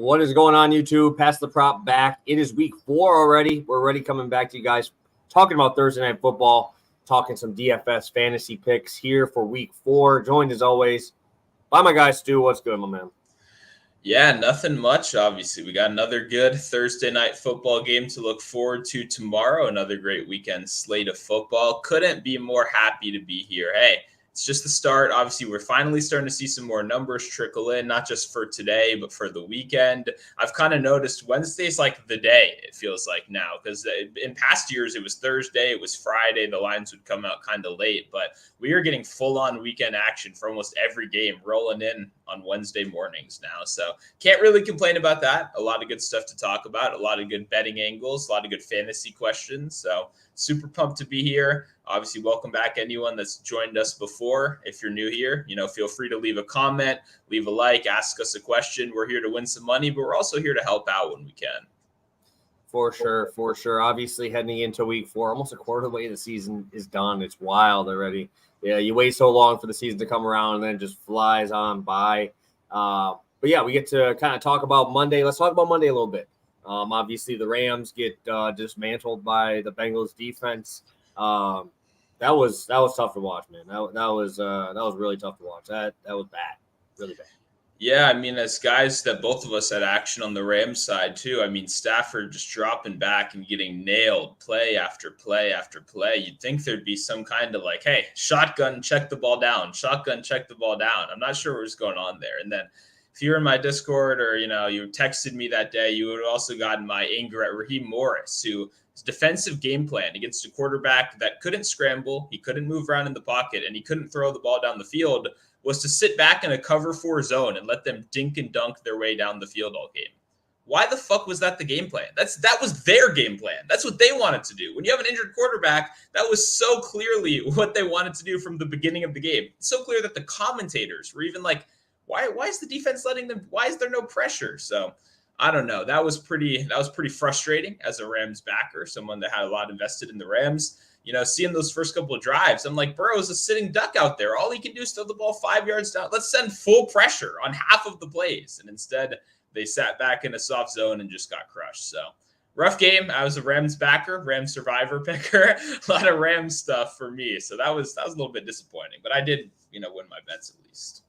What is going on, YouTube? Pass the prop back. It is week 4 already. We're already coming back to you guys talking about Thursday Night Football, talking some DFS fantasy picks here for week 4. Joined as always by my guy, Stu. What's good, my man? Yeah, nothing much, obviously. We got another good Thursday Night Football game to look forward to tomorrow. Another great weekend slate of football. Couldn't be more happy to be here. Hey, it's just the start. Obviously, we're finally starting to see some more numbers trickle in, not just for today, but for the weekend. I've kind of noticed Wednesday's like the day, it feels like now, because in past years, it was Thursday, it was Friday, the lines would come out kind of late, but we are getting full-on weekend action for almost every game rolling in on Wednesday mornings now. So can't really complain about that. A lot of good stuff to talk about, a lot of good betting angles, a lot of good fantasy questions. So super pumped to be here. Obviously, welcome back anyone that's joined us before. If you're new here, feel free to leave a comment, leave a like, ask us a question. We're here to win some money, but we're also here to help out when we can. For sure. Obviously, heading into week 4, almost a quarter of the way the season is done. It's wild already. Yeah, you wait so long for the season to come around, and then it just flies on by. But yeah, we get to kind of talk about Monday. Let's talk about Monday a little bit. Obviously, the Rams get dismantled by the Bengals defense. That was tough to watch, man. That was really tough to watch. That was bad, really bad. Yeah, as guys that both of us had action on the Rams side too. Stafford just dropping back and getting nailed play after play after play. You'd think there'd be some kind of like, hey, shotgun, check the ball down. Shotgun, check the ball down. I'm not sure what's going on there. And then if you're in my Discord or, you texted me that day, you would have also gotten my anger at Raheem Morris, who his defensive game plan against a quarterback that couldn't scramble, he couldn't move around in the pocket, and he couldn't throw the ball down the field was to sit back in a cover 4 zone and let them dink and dunk their way down the field all game. Why the fuck was that the game plan? That was their game plan. That's what they wanted to do. When you have an injured quarterback, that was so clearly what they wanted to do from the beginning of the game. It's so clear that the commentators were even like, why is the defense letting them? Why is there no pressure? So I don't know. That was pretty frustrating as a Rams backer, someone that had a lot invested in the Rams. Seeing those first couple of drives, I'm like, Burrow's a sitting duck out there. All he can do is throw the ball 5 yards down. Let's send full pressure on half of the plays. And instead, they sat back in a soft zone and just got crushed. So rough game. I was a Rams backer, Rams survivor picker. A lot of Rams stuff for me. So that was a little bit disappointing. But I did, win my bets at least.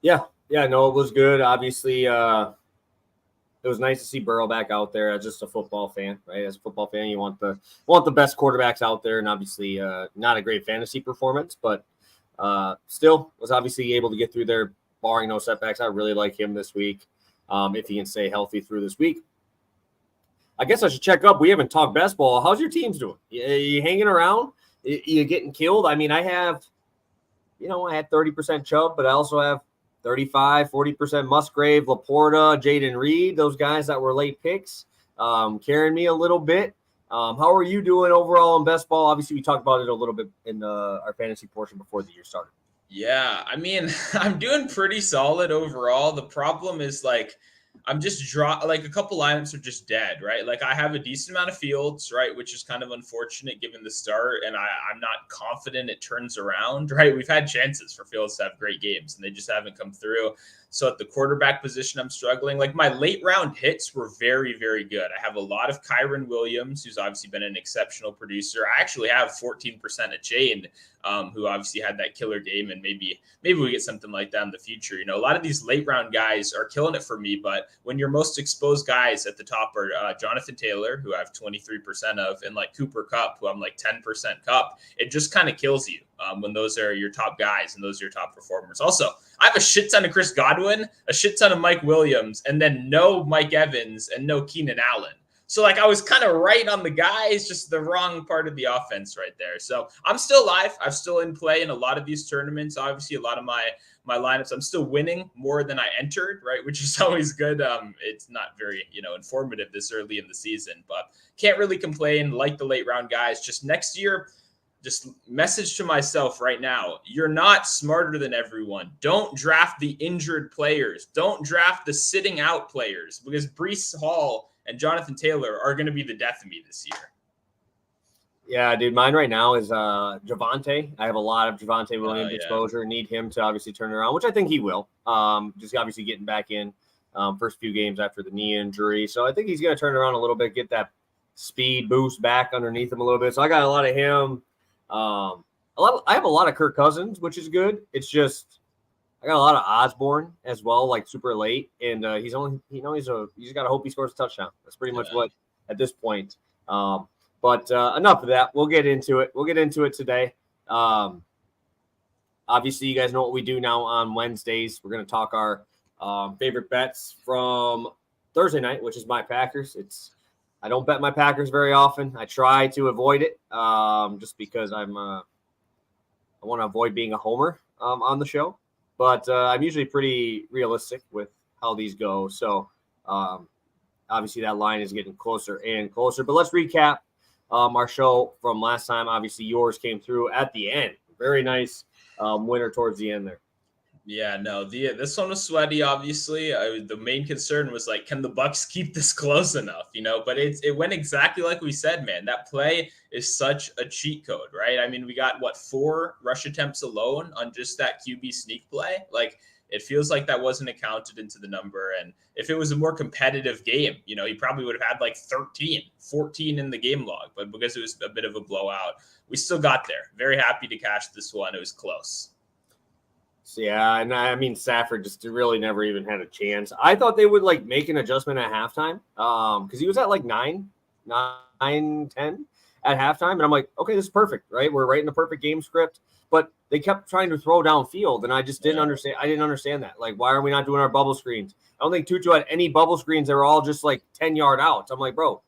Yeah, no, it was good. Obviously, it was nice to see Burrow back out there as just a football fan, right? As a football fan, you want the best quarterbacks out there, and obviously not a great fantasy performance, but still was obviously able to get through there, barring no setbacks. I really like him this week if he can stay healthy through this week. I guess I should check up. We haven't talked best ball. How's your teams doing? You hanging around? You getting killed? I have, I had 30% Chubb, but I also have 35, 40% Musgrave, Laporta, Jaden Reed, those guys that were late picks, carrying me a little bit. How are you doing overall in best ball? Obviously, we talked about it a little bit in our fantasy portion before the year started. Yeah, I'm doing pretty solid overall. The problem is I'm just a couple lineups are just dead, right? I have a decent amount of Fields, right, which is kind of unfortunate given the start, and I'm not confident it turns around, right? We've had chances for Fields to have great games, and they just haven't come through. So at the quarterback position, I'm struggling. My late round hits were very, very good. I have a lot of Kyron Williams, who's obviously been an exceptional producer. I actually have 14% at Chain, who obviously had that killer game, and maybe we get something like that in the future. A lot of these late round guys are killing it for me, but when your most exposed guys at the top are Jonathan Taylor, who I have 23% of, and Cooper Kupp, who I'm 10% Kupp, it just kind of kills you when those are your top guys and those are your top performers. Also, I have a shit ton of Chris Godwin, a shit ton of Mike Williams, and then no Mike Evans and no Keenan Allen. So I was kind of right on the guys, just the wrong part of the offense right there. So I'm still live. I'm still in play in a lot of these tournaments. Obviously, a lot of my lineups, I'm still winning more than I entered, right? Which is always good. It's not very, informative this early in the season, but can't really complain. Like the late round guys, just next year, just message to myself right now. You're not smarter than everyone. Don't draft the injured players. Don't draft the sitting out players, because Breece Hall and Jonathan Taylor are going to be the death of me this year. Yeah, dude, mine right now is Javonte. I have a lot of Javonte Williams exposure. Need him to obviously turn it around, which I think he will. Just obviously getting back in first few games after the knee injury. So I think he's going to turn around a little bit, get that speed boost back underneath him a little bit. So I got a lot of him. I have a lot of Kirk Cousins, which is good. It's just I got a lot of Osborne as well, like super late, and he's got to hope he scores a touchdown. That's pretty much what at this point. But enough of that. We'll get into it. We'll get into it today. Obviously, you guys know what we do now on Wednesdays. We're going to talk our favorite bets from Thursday night, which is my Packers. I don't bet my Packers very often. I try to avoid it just because I want to avoid being a homer on the show. But I'm usually pretty realistic with how these go. So obviously that line is getting closer and closer. But let's recap our show from last time. Obviously yours came through at the end. Very nice winner towards the end there. Yeah, no, this one was sweaty, obviously. The main concern was, like, can the Bucs keep this close enough, But it went exactly like we said, man. That play is such a cheat code, right? I mean, we got, 4 rush attempts alone on just that QB sneak play? Like, it feels like that wasn't accounted into the number. And if it was a more competitive game, he probably would have had, 14 in the game log. But because it was a bit of a blowout, we still got there. Very happy to cash this one. It was close. Yeah, and I mean, Stafford just really never even had a chance. I thought they would make an adjustment at halftime because he was at 9, 10 at halftime. And I'm like, okay, this is perfect, right? We're writing the perfect game script. But they kept trying to throw downfield, and I just didn't understand. I didn't understand that. Why are we not doing our bubble screens? I don't think Tutu had any bubble screens. They were all just 10-yard outs. I'm like, bro,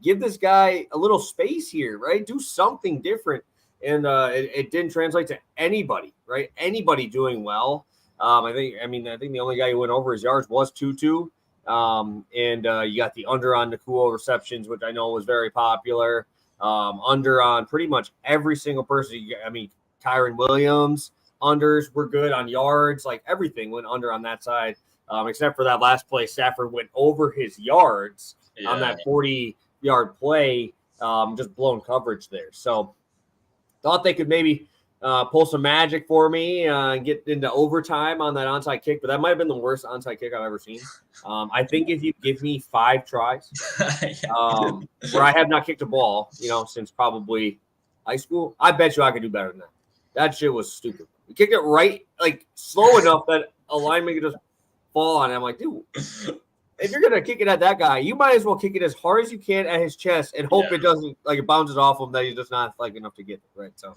give this guy a little space here, right? Do something different. And it didn't translate to anybody, right? Anybody doing well. I think the only guy who went over his yards was Tutu. And you got the under on Nakua receptions, which I know was very popular. Under on pretty much every single person. I mean, Kyron Williams, unders were good on yards. Everything went under on that side, except for that last play. Stafford went over his yards on that 40-yard play, just blown coverage there. So, thought they could maybe pull some magic for me and get into overtime on that onside kick, but that might have been the worst onside kick I've ever seen. I think if you give me 5 tries, where I have not kicked a ball, since probably high school, I bet you I could do better than that. That shit was stupid. We kicked it right, slow enough that a lineman could just fall on it. I'm like, dude, if you're going to kick it at that guy, you might as well kick it as hard as you can at his chest and hope it doesn't, it bounces off him, that he's just not enough to get it, right? So,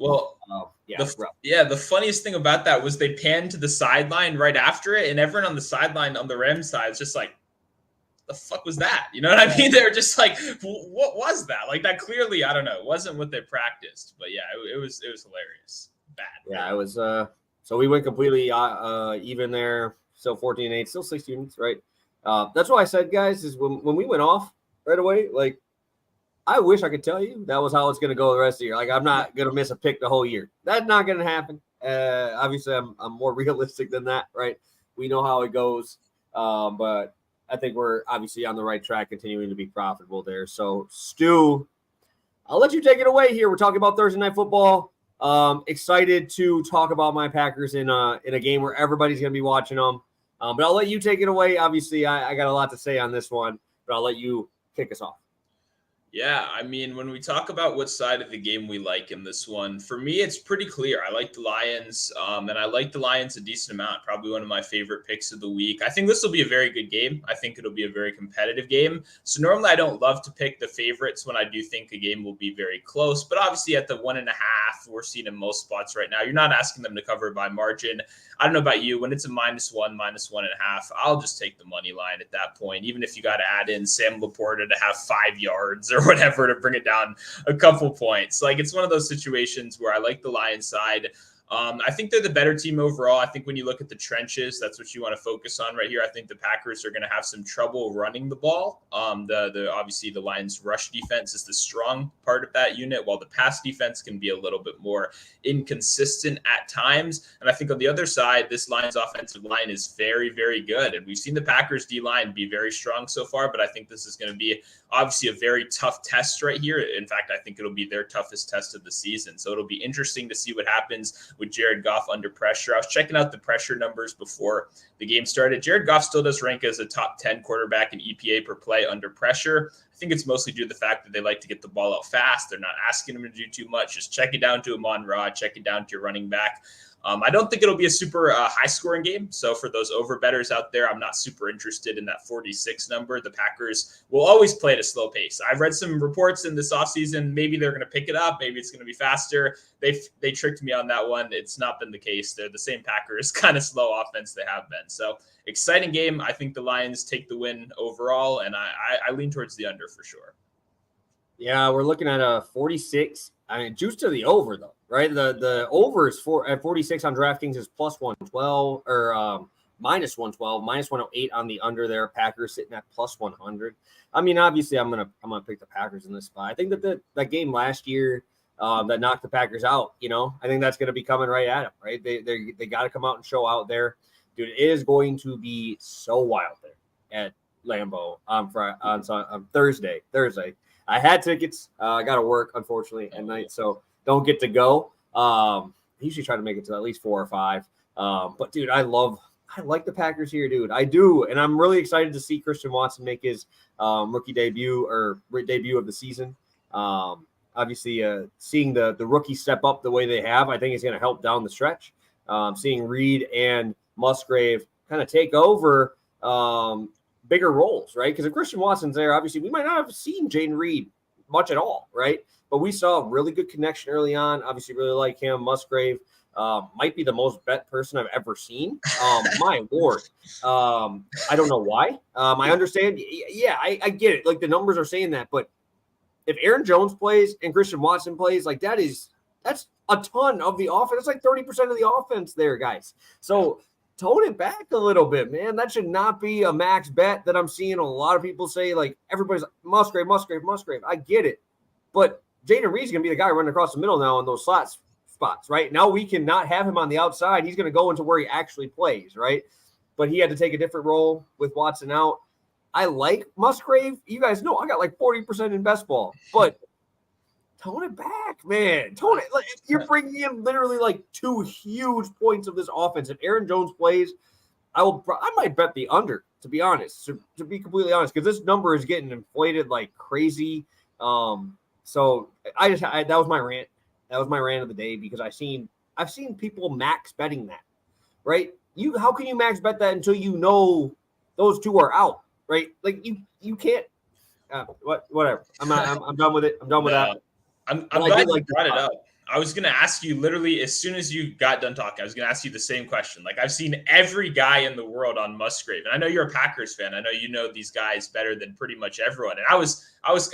the funniest thing about that was they panned to the sideline right after it, and everyone on the sideline on the Rams side is just like, the fuck was that? You know what I mean? They were just like, what was that? That clearly, I don't know, it wasn't what they practiced, but yeah, it was hilarious. Bad. Yeah, it was, so we went completely even there, still 14-8, still 6 units, right? That's what I said, guys, is when we went off right away, I wish I could tell you that was how it's going to go the rest of the year. I'm not going to miss a pick the whole year. That's not going to happen. Obviously, I'm more realistic than that, right? We know how it goes. But I think we're obviously on the right track, continuing to be profitable there. So, Stu, I'll let you take it away here. We're talking about Thursday Night Football. Excited to talk about my Packers in a game where everybody's going to be watching them. But I'll let you take it away. Obviously, I got a lot to say on this one, but I'll let you kick us off. Yeah, I mean, when we talk about what side of the game we like in this one, for me, it's pretty clear. I like the Lions, and I like the Lions a decent amount. Probably one of my favorite picks of the week. I think this will be a very good game. I think it'll be a very competitive game. So normally I don't love to pick the favorites when I do think a game will be very close. But obviously at the 1.5, we're seeing in most spots right now, you're not asking them to cover by margin. I don't know about you. When it's a -1, -1.5, I'll just take the money line at that point, even if you got to add in Sam Laporta to have 5 yards or whatever to bring it down a couple points. It's one of those situations where I like the Lions side. I think they're the better team overall. I think when you look at the trenches, that's what you want to focus on right here. I think the Packers are going to have some trouble running the ball. Obviously the Lions rush defense is the strong part of that unit, while the pass defense can be a little bit more inconsistent at times. And I think on the other side, this Lions offensive line is very, very good. And we've seen the Packers D-line be very strong so far, but I think this is going to be obviously a very tough test right here. In fact, I think it'll be their toughest test of the season. So it'll be interesting to see what happens with Jared Goff under pressure. I was checking out the pressure numbers before the game started. Jared Goff still does rank as a top 10 quarterback in EPA per play under pressure. I think it's mostly due to the fact that they like to get the ball out fast. They're not asking him to do too much. Just check it down to Amon-Ra, check it down to your running back. I don't think it'll be a super high-scoring game. So for those over-bettors out there, I'm not super interested in that 46 number. The Packers will always play at a slow pace. I've read some reports in this offseason. Maybe they're going to pick it up. Maybe it's going to be faster. They tricked me on that one. It's not been the case. They're the same Packers, kind of slow offense they have been. So exciting game. I think the Lions take the win overall, and I lean towards the under for sure. Yeah, we're looking at a 46. I mean, juice to the over, though, right? The over is at 46 on DraftKings is plus 112 or minus 112, minus 108 on the under there. Packers sitting at plus 100. I mean, obviously, I'm gonna pick the Packers in this spot. I think that that game last year that knocked the Packers out, I think that's gonna be coming right at them, right? They got to come out and show out there, dude. It is going to be so wild there at Lambeau on Thursday. I had tickets. I got to work, unfortunately, at night, so don't get to go. I usually try to make it to at least 4 or 5. But, dude, I like the Packers here, dude. I do, and I'm really excited to see Christian Watson make his rookie debut of the season. Obviously, seeing the rookie step up the way they have, I think is going to help down the stretch. Seeing Reed and Musgrave kind of take over bigger roles, right? Because if Christian Watson's there, obviously we might not have seen Jaden Reed much at all, right? But we saw a really good connection early on. Obviously, really like him. Musgrave might be the most bet person I've ever seen. My Lord. I don't know why. I understand. Yeah, I get it. Like the numbers are saying that, but if Aaron Jones plays and Christian Watson plays, like that's a ton of the offense. It's like 30% of the offense there, guys. So tone it back a little bit, man. That should not be a max bet that I'm seeing a lot of people say, like, everybody's like, Musgrave. I get it. But Jaden Reed's going to be the guy running across the middle now in those spots, right? Now we can not have him on the outside. He's going to go into where he actually plays, right? But he had to take a different role with Watson out. I like Musgrave. You guys know I got like 40% in best ball. But tone it back, man. Tone it. Like, you're bringing in literally like 2 huge points of this offense. If Aaron Jones plays, I might bet the under, to be honest, to be completely honest, because this number is getting inflated like crazy. So that was my rant. That was my rant of the day because I've seen people max betting that, right? How can you max bet that until you know those 2 are out, right? Like you can't. Whatever. I'm done with it. I'm done with that. I'm glad you brought it up. I was going to ask you literally as soon as you got done talking, I was going to ask you the same question. Like I've seen every guy in the world on Musgrave, and I know you're a Packers fan. I know you know these guys better than pretty much everyone. And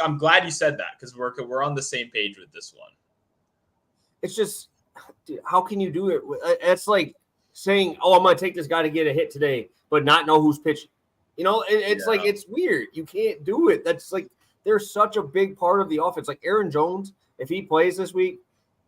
I'm glad you said that because we're on the same page with this one. It's just, dude, how can you do it? It's like saying, "Oh, I'm going to take this guy to get a hit today," but not know who's pitching. It's like it's weird. You can't do it. That's like they're such a big part of the offense. Like Aaron Jones, if he plays this week,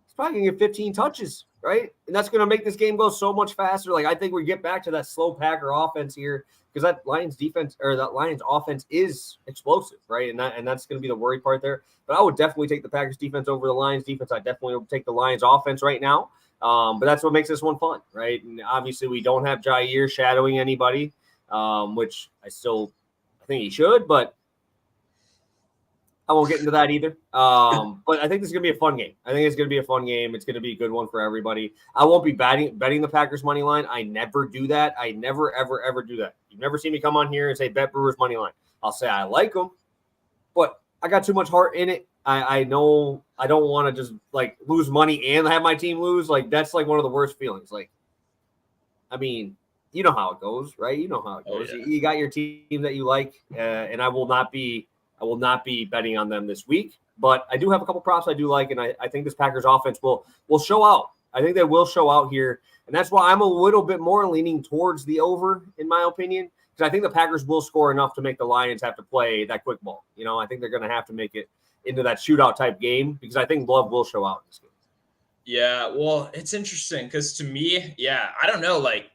he's probably going to get 15 touches, right? And that's going to make this game go so much faster. Like, I think we get back to that slow Packer offense here because that Lions defense or that Lions offense is explosive, right? And that's going to be the worry part there. But I would definitely take the Packers defense over the Lions defense. I definitely would take the Lions offense right now. But that's what makes this one fun, right? And obviously we don't have Jair shadowing anybody, which I think he should, but I won't get into that either. But I think this is going to be a fun game. It's going to be a good one for everybody. I won't be betting the Packers money line. I never do that. I never, ever, ever do that. You've never seen me come on here and say bet Brewers money line. I'll say I like them, but I got too much heart in it. I know I don't want to just like lose money and have my team lose. Like that's like one of the worst feelings. Like, I mean, you know how it goes, right? You know how it goes. Oh, yeah. You got your team that you like, and I will not be betting on them this week, but I do have a couple props I do like, and I think this Packers offense will show out. I think they will show out here, and that's why I'm a little bit more leaning towards the over, in my opinion, because I think the Packers will score enough to make the Lions have to play that quick ball. I think they're going to have to make it into that shootout type game because I think Love will show out in this game. Yeah, well, it's interesting because to me, I don't know, like,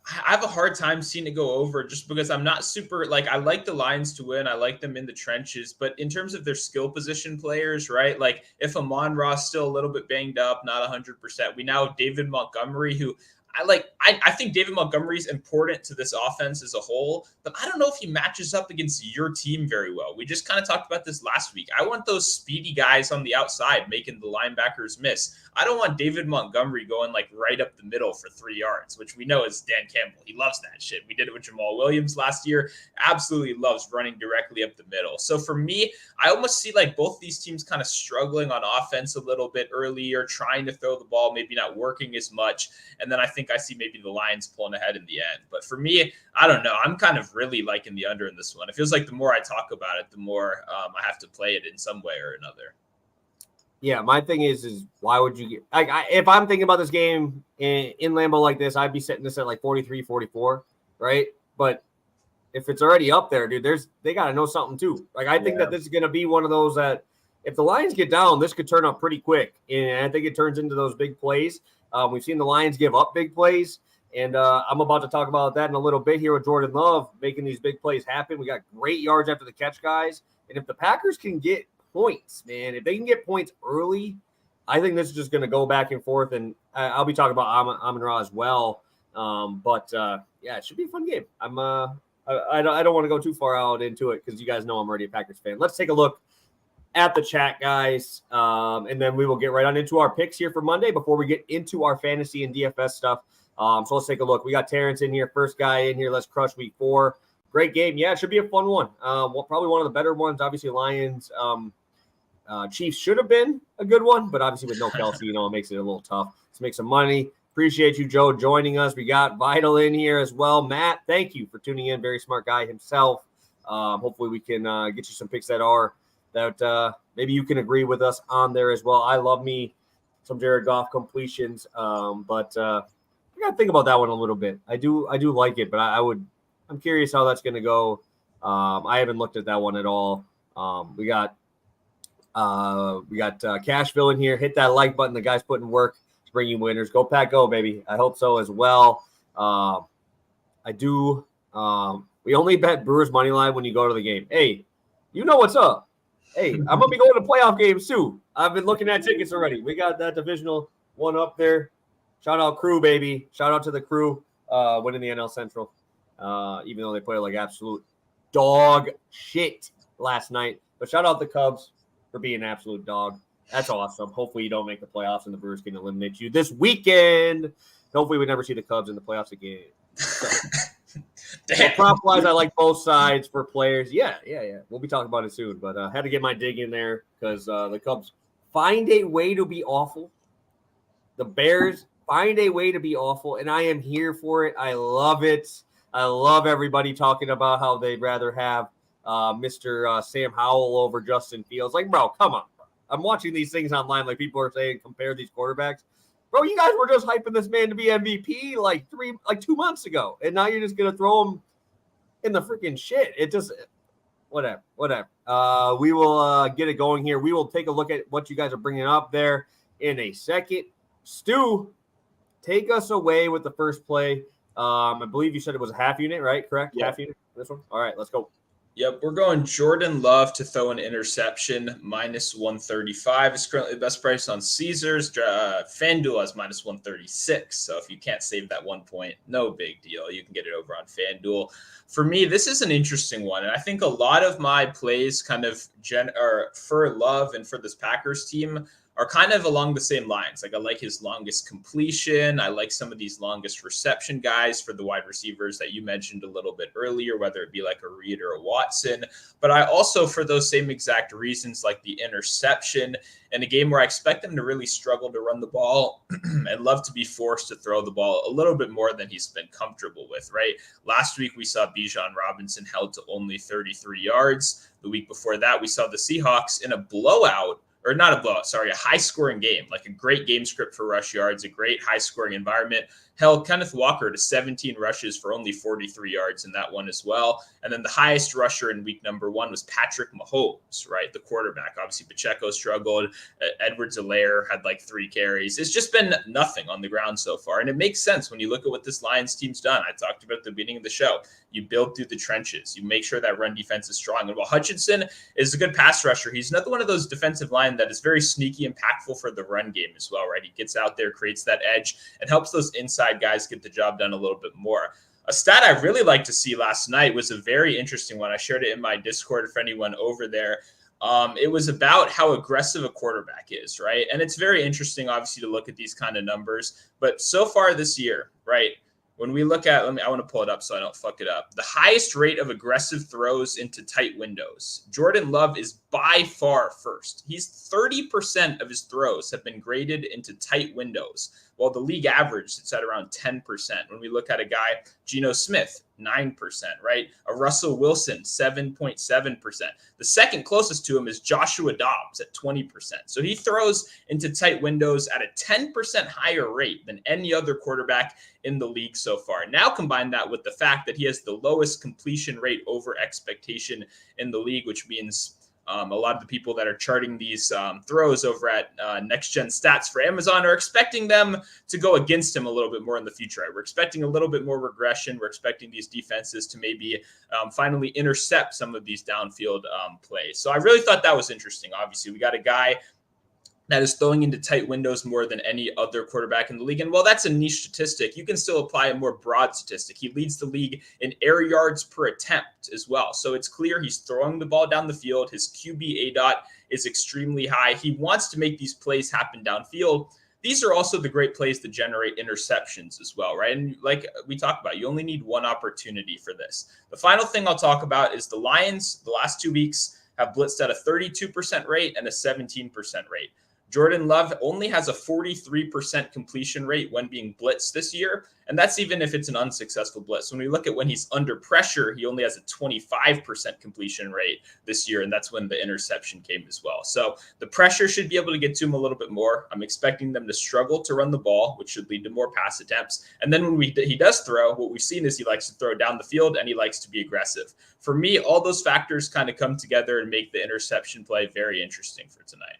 I have a hard time seeing it go over just because I'm not super like I like the Lions to win. I like them in the trenches, but in terms of their skill position players, right? Like if Amon-Ra's still a little bit banged up, not 100%. We now have David Montgomery, who I think David Montgomery is important to this offense as a whole, but I don't know if he matches up against your team very well. We just kind of talked about this last week. I want those speedy guys on the outside making the linebackers miss. I don't want David Montgomery going like right up the middle for 3 yards, which we know is Dan Campbell. He loves that shit. We did it with Jamal Williams last year. Absolutely loves running directly up the middle. So for me, I almost see like both these teams kind of struggling on offense a little bit earlier, trying to throw the ball, maybe not working as much. And then I think I see maybe the Lions pulling ahead in the end. But for me, I don't know. I'm kind of really liking the under in this one. It feels like the more I talk about it, the more I have to play it in some way or another. Yeah, my thing is why would you get like if I'm thinking about this game in Lambeau like this, I'd be setting this at like 43-44, right? But if it's already up there, dude, they got to know something too. Like I think that this is going to be one of those that if the Lions get down, this could turn up pretty quick, and I think it turns into those big plays. We've seen the Lions give up big plays, and I'm about to talk about that in a little bit here with Jordan Love making these big plays happen. We got great yards after the catch, guys, and if the Packers can get points, man, if they can get points early, I think this is just going to go back and forth, and I'll be talking about Amon-Ra as well. Yeah, it should be a fun game. I don't want to go too far out into it because you guys know I'm already a Packers fan. Let's take a look at the chat, guys, and then we will get right on into our picks here for Monday before we get into our fantasy and DFS stuff. So let's take a look. We got Terrence in here, first guy in here. Let's crush week 4. Great game. Yeah, it should be a fun one. Probably one of the better ones. Obviously, Lions. Chiefs should have been a good one, but obviously with no Kelsey, it makes it a little tough. Let's make some money. Appreciate you, Joe, joining us. We got Vital in here as well. Matt, thank you for tuning in. Very smart guy himself. Hopefully we can get you some picks that maybe you can agree with us on there as well. I love me some Jared Goff completions, but I got to think about that one a little bit. I do like it, but I'm curious how that's going to go. I haven't looked at that one at all. We got Cashville in here. Hit that like button. The guys putting work to bring you winners. Go Pack, go, baby. I hope so as well. I do. We only bet Brewers money line when you go to the game. Hey, you know what's up. Hey, I'm gonna be going to playoff games too. I've been looking at tickets already. We got that divisional one up there. Shout out crew, baby. Shout out to the crew winning the NL Central. Even though they played like absolute dog shit last night. But shout out the Cubs for being an absolute dog. That's awesome. Hopefully you don't make the playoffs and the Brewers can eliminate you this weekend. Hopefully we never see the Cubs in the playoffs again. So prop-wise, I like both sides for players. Yeah. We'll be talking about it soon, but I had to get my dig in there because the Cubs find a way to be awful. The Bears find a way to be awful, and I am here for it. I love it. I love everybody talking about how they'd rather have Mr. Sam Howell over Justin Fields. Like, bro, come on. Bro. I'm watching these things online. Like, people are saying, compare these quarterbacks. Bro, you guys were just hyping this man to be MVP like 2 months ago, and now you're just going to throw him in the freaking shit. It just – whatever. We will get it going here. We will take a look at what you guys are bringing up there in a second. Stu, take us away with the first play. I believe you said it was a half unit, right? Correct? Yeah. Half unit for this one? All right, let's go. Yep, we're going Jordan Love to throw an interception, minus 135. It's currently the best price on Caesars. FanDuel has minus 136. So if you can't save that 1 point, no big deal. You can get it over on FanDuel. For me, this is an interesting one. And I think a lot of my plays kind of for Love and for this Packers team are kind of along the same lines. Like I like his longest completion. I like some of these longest reception guys for the wide receivers that you mentioned a little bit earlier, whether it be like a Reed or a Watson. But I also, for those same exact reasons, like the interception in a game where I expect them to really struggle to run the ball and Love to be forced to throw the ball a little bit more than he's been comfortable with, right? Last week, we saw Bijan Robinson held to only 33 yards. The week before that, we saw the Seahawks in a blowout, or not a blowout, sorry, a high-scoring game, like a great game script for rush yards, a great high-scoring environment, held Kenneth Walker to 17 rushes for only 43 yards in that one as well. And then the highest rusher in week number 1 was Patrick Mahomes, right? The quarterback. Obviously, Pacheco struggled. Edwards-Helaire had like 3 carries. It's just been nothing on the ground so far. And it makes sense when you look at what this Lions team's done. I talked about at the beginning of the show. You build through the trenches. You make sure that run defense is strong. And while Hutchinson is a good pass rusher, he's another one of those defensive line that is very sneaky, impactful for the run game as well, right? He gets out there, creates that edge, and helps those inside guys get the job done a little bit more. A stat I really liked to see last night was a very interesting one. I shared it in my Discord for anyone over there. It was about how aggressive a quarterback is, right? And it's very interesting, obviously, to look at these kind of numbers. But so far this year, right, when we look at, I want to pull it up so I don't fuck it up. The highest rate of aggressive throws into tight windows. Jordan Love is by far first. He's 30% of his throws have been graded into tight windows, while the league average sits at around 10%. When we look at a guy, Geno Smith, 9%, right? A Russell Wilson, 7.7%. The second closest to him is Joshua Dobbs at 20%. So he throws into tight windows at a 10% higher rate than any other quarterback in the league so far. Now combine that with the fact that he has the lowest completion rate over expectation in the league, which means a lot of the people that are charting these throws over at Next Gen Stats for Amazon are expecting them to go against him a little bit more in the future. Right? We're expecting a little bit more regression. We're expecting these defenses to maybe finally intercept some of these downfield plays. So I really thought that was interesting. Obviously, we got a guy that is throwing into tight windows more than any other quarterback in the league. And while that's a niche statistic, you can still apply a more broad statistic. He leads the league in air yards per attempt as well. So it's clear he's throwing the ball down the field. His QB ADOT is extremely high. He wants to make these plays happen downfield. These are also the great plays that generate interceptions as well, right? And like we talked about, you only need one opportunity for this. The final thing I'll talk about is the Lions, the last 2 weeks, have blitzed at a 32% rate and a 17% rate. Jordan Love only has a 43% completion rate when being blitzed this year, and that's even if it's an unsuccessful blitz. When we look at when he's under pressure, he only has a 25% completion rate this year, and that's when the interception came as well. So the pressure should be able to get to him a little bit more. I'm expecting them to struggle to run the ball, which should lead to more pass attempts. And then when he does throw, what we've seen is he likes to throw down the field, and he likes to be aggressive. For me, all those factors kind of come together and make the interception play very interesting for tonight.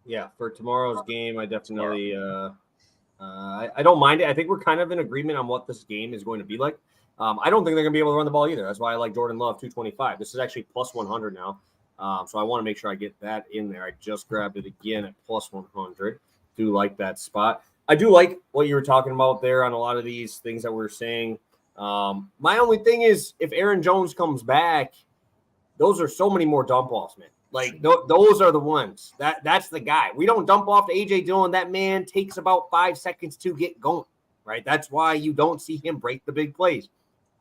Yeah, for tomorrow's game, I definitely I don't mind it. I think we're kind of in agreement on what this game is going to be like. I don't think they're going to be able to run the ball either. That's why I like Jordan Love 225. This is actually plus 100 now, so I want to make sure I get that in there. I just grabbed it again at plus 100. Do like that spot. I do like what you were talking about there on a lot of these things that we're saying. My only thing is if Aaron Jones comes back, those are so many more dump offs, man. Like those are the ones that's the guy. We don't dump off to AJ Dillon. That man takes about 5 seconds to get going, right? That's why you don't see him break the big plays.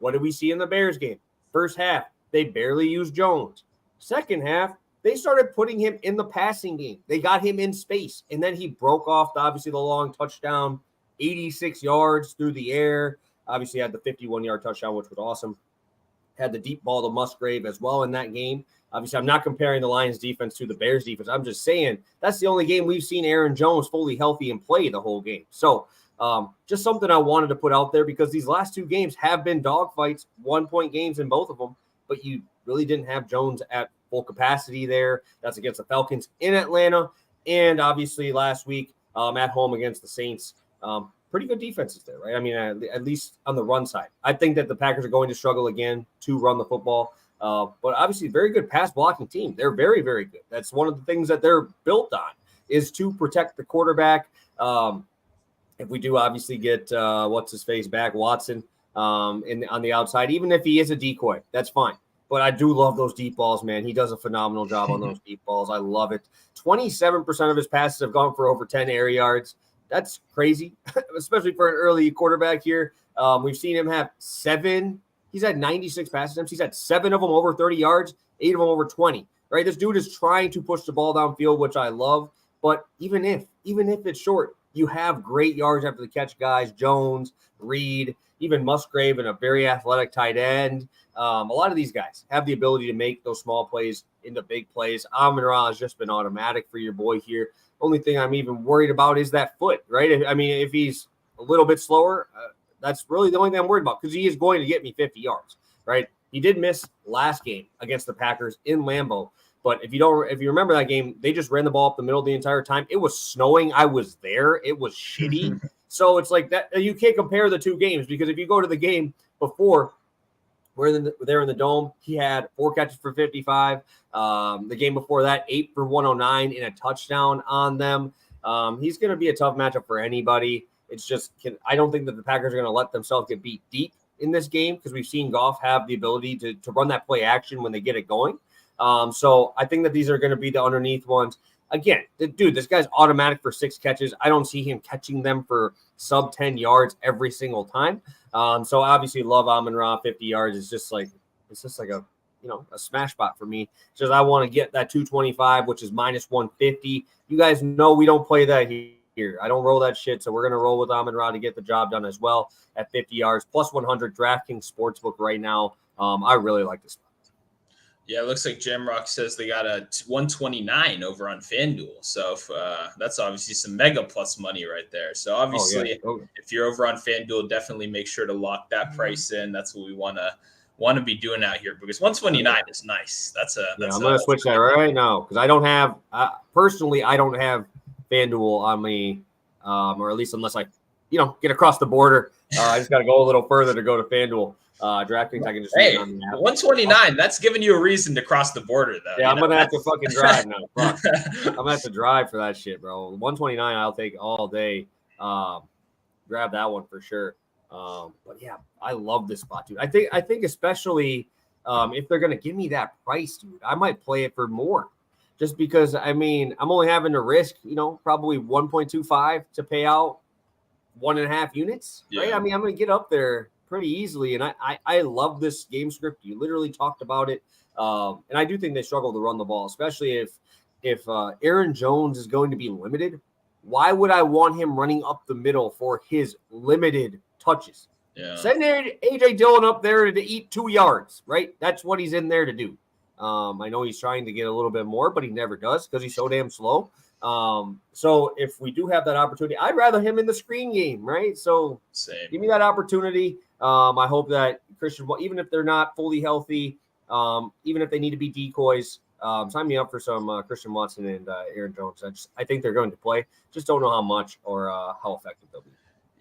What did we see in the Bears game? First half, they barely used Jones. Second half, they started putting him in the passing game. They got him in space, and then he broke off obviously the long touchdown, 86 yards through the air. Obviously had the 51-yard touchdown, which was awesome. Had the deep ball to Musgrave as well in that game. Obviously, I'm not comparing the Lions defense to the Bears defense. I'm just saying that's the only game we've seen Aaron Jones fully healthy and play the whole game. So just something I wanted to put out there because these last 2 games have been dogfights, 1-point games in both of them, but you really didn't have Jones at full capacity there. That's against the Falcons in Atlanta. And obviously last week at home against the Saints. Pretty good defenses there, right? I mean, at least on the run side. I think that the Packers are going to struggle again to run the football. But obviously, very good pass blocking team. They're very, very good. That's one of the things that they're built on is to protect the quarterback. If we do obviously get what's-his-face back, Watson, on the outside, even if he is a decoy, that's fine. But I do love those deep balls, man. He does a phenomenal job on those deep balls. I love it. 27% of his passes have gone for over 10 air yards. That's crazy, especially for an early quarterback here. We've seen him have 7. He's had 96 pass attempts. He's had 7 of them over 30 yards, 8 of them over 20, right? This dude is trying to push the ball downfield, which I love. But even if it's short, you have great yards after the catch guys, Jones, Reed, even Musgrave and a very athletic tight end. A lot of these guys have the ability to make those small plays into big plays. Amon-Ra has just been automatic for your boy here. Only thing I'm even worried about is that foot, right? I mean, if he's a little bit slower, that's really the only thing I'm worried about because he is going to get me 50 yards, right? He did miss last game against the Packers in Lambeau. But if you remember that game, they just ran the ball up the middle the entire time. It was snowing. I was there. It was shitty. So it's like that. You can't compare the two games because if you go to the game before, we're there in the Dome, he had 4 catches for 55. The game before that, 8 for 109 and a touchdown on them. He's going to be a tough matchup for anybody. It's just I don't think that the Packers are going to let themselves get beat deep in this game because we've seen Goff have the ability to run that play action when they get it going. So I think that these are going to be the underneath ones. Again, dude, this guy's automatic for 6 catches. I don't see him catching them for sub 10 yards every single time. So obviously love Amon-Ra 50 yards. It's just like a smash spot for me. It's just I want to get that 225, which is minus 150. You guys know we don't play that here. I don't roll that shit. So we're going to roll with Amon-Ra to get the job done as well at 50 yards plus 100 DraftKings Sportsbook right now. I really like this spot. Yeah, it looks like Jamrock says they got a 129 over on FanDuel. So that's obviously some mega plus money right there. So obviously, if you're over on FanDuel, definitely make sure to lock that price in. That's what we want to be doing out here because 129 is nice. I'm going to switch that right now because I don't have personally. I don't have FanDuel on me, or at least unless I, get across the border. I just got to go a little further to go to FanDuel. DraftKings, I can just use it on the app. 129. That's giving you a reason to cross the border, though. Yeah, I'm gonna have to fucking drive now. Fuck. I'm gonna have to drive for that shit, bro. 129, I'll take all day. Grab that one for sure. But yeah, I love this spot, dude. I think especially if they're gonna give me that price, dude, I might play it for more. Just because I'm only having to risk, probably 1.25 to pay out 1.5 units. Right? Yeah. I'm gonna get up there pretty easily, and I love this game script. You literally talked about it, and I do think they struggle to run the ball, especially if Aaron Jones is going to be limited. Why would I want him running up the middle for his limited touches? Yeah. Send AJ Dillon up there to eat 2 yards, right? That's what he's in there to do. I know he's trying to get a little bit more, but he never does because he's so damn slow. So if we do have that opportunity, I'd rather him in the screen game, right? So Same. Give me that opportunity. I hope that Christian, even if they're not fully healthy, even if they need to be decoys, sign me up for some Christian Watson and Aaron Jones. I think they're going to play. Just don't know how much or how effective they'll be.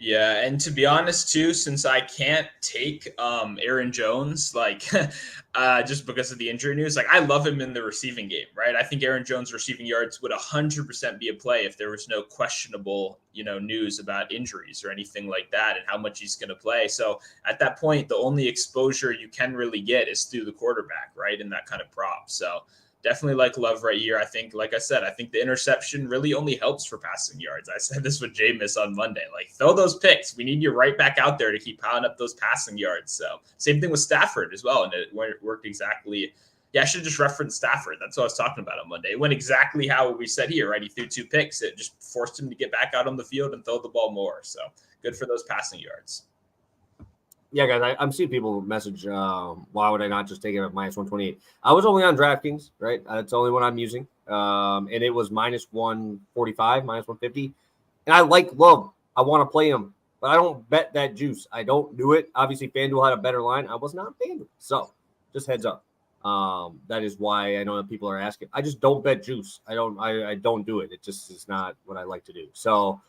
Yeah, and to be honest, too, since I can't take Aaron Jones, just because of the injury news, I love him in the receiving game, right? I think Aaron Jones' receiving yards would 100% be a play if there was no questionable, news about injuries or anything like that and how much he's going to play. So at that point, the only exposure you can really get is through the quarterback, right? In that kind of prop. So definitely like Love right here. I think, like I said, I think the interception really only helps for passing yards. I said this with Jameis on Monday. Throw those picks. We need you right back out there to keep piling up those passing yards. So same thing with Stafford as well. And it worked exactly. Yeah, I should just reference Stafford. That's what I was talking about on Monday. It went exactly how we said here, right? He threw 2 picks. It just forced him to get back out on the field and throw the ball more. So good for those passing yards. Yeah, guys, I'm seeing people message, why would I not just take it at minus 128? I was only on DraftKings, right? That's the only one I'm using. And it was minus 145, minus 150. And I like Love. I want to play him, but I don't bet that juice. I don't do it. Obviously, FanDuel had a better line. I was not FanDuel. So just heads up. That is why I know that people are asking. I just don't bet juice. I don't do it. It just is not what I like to do. So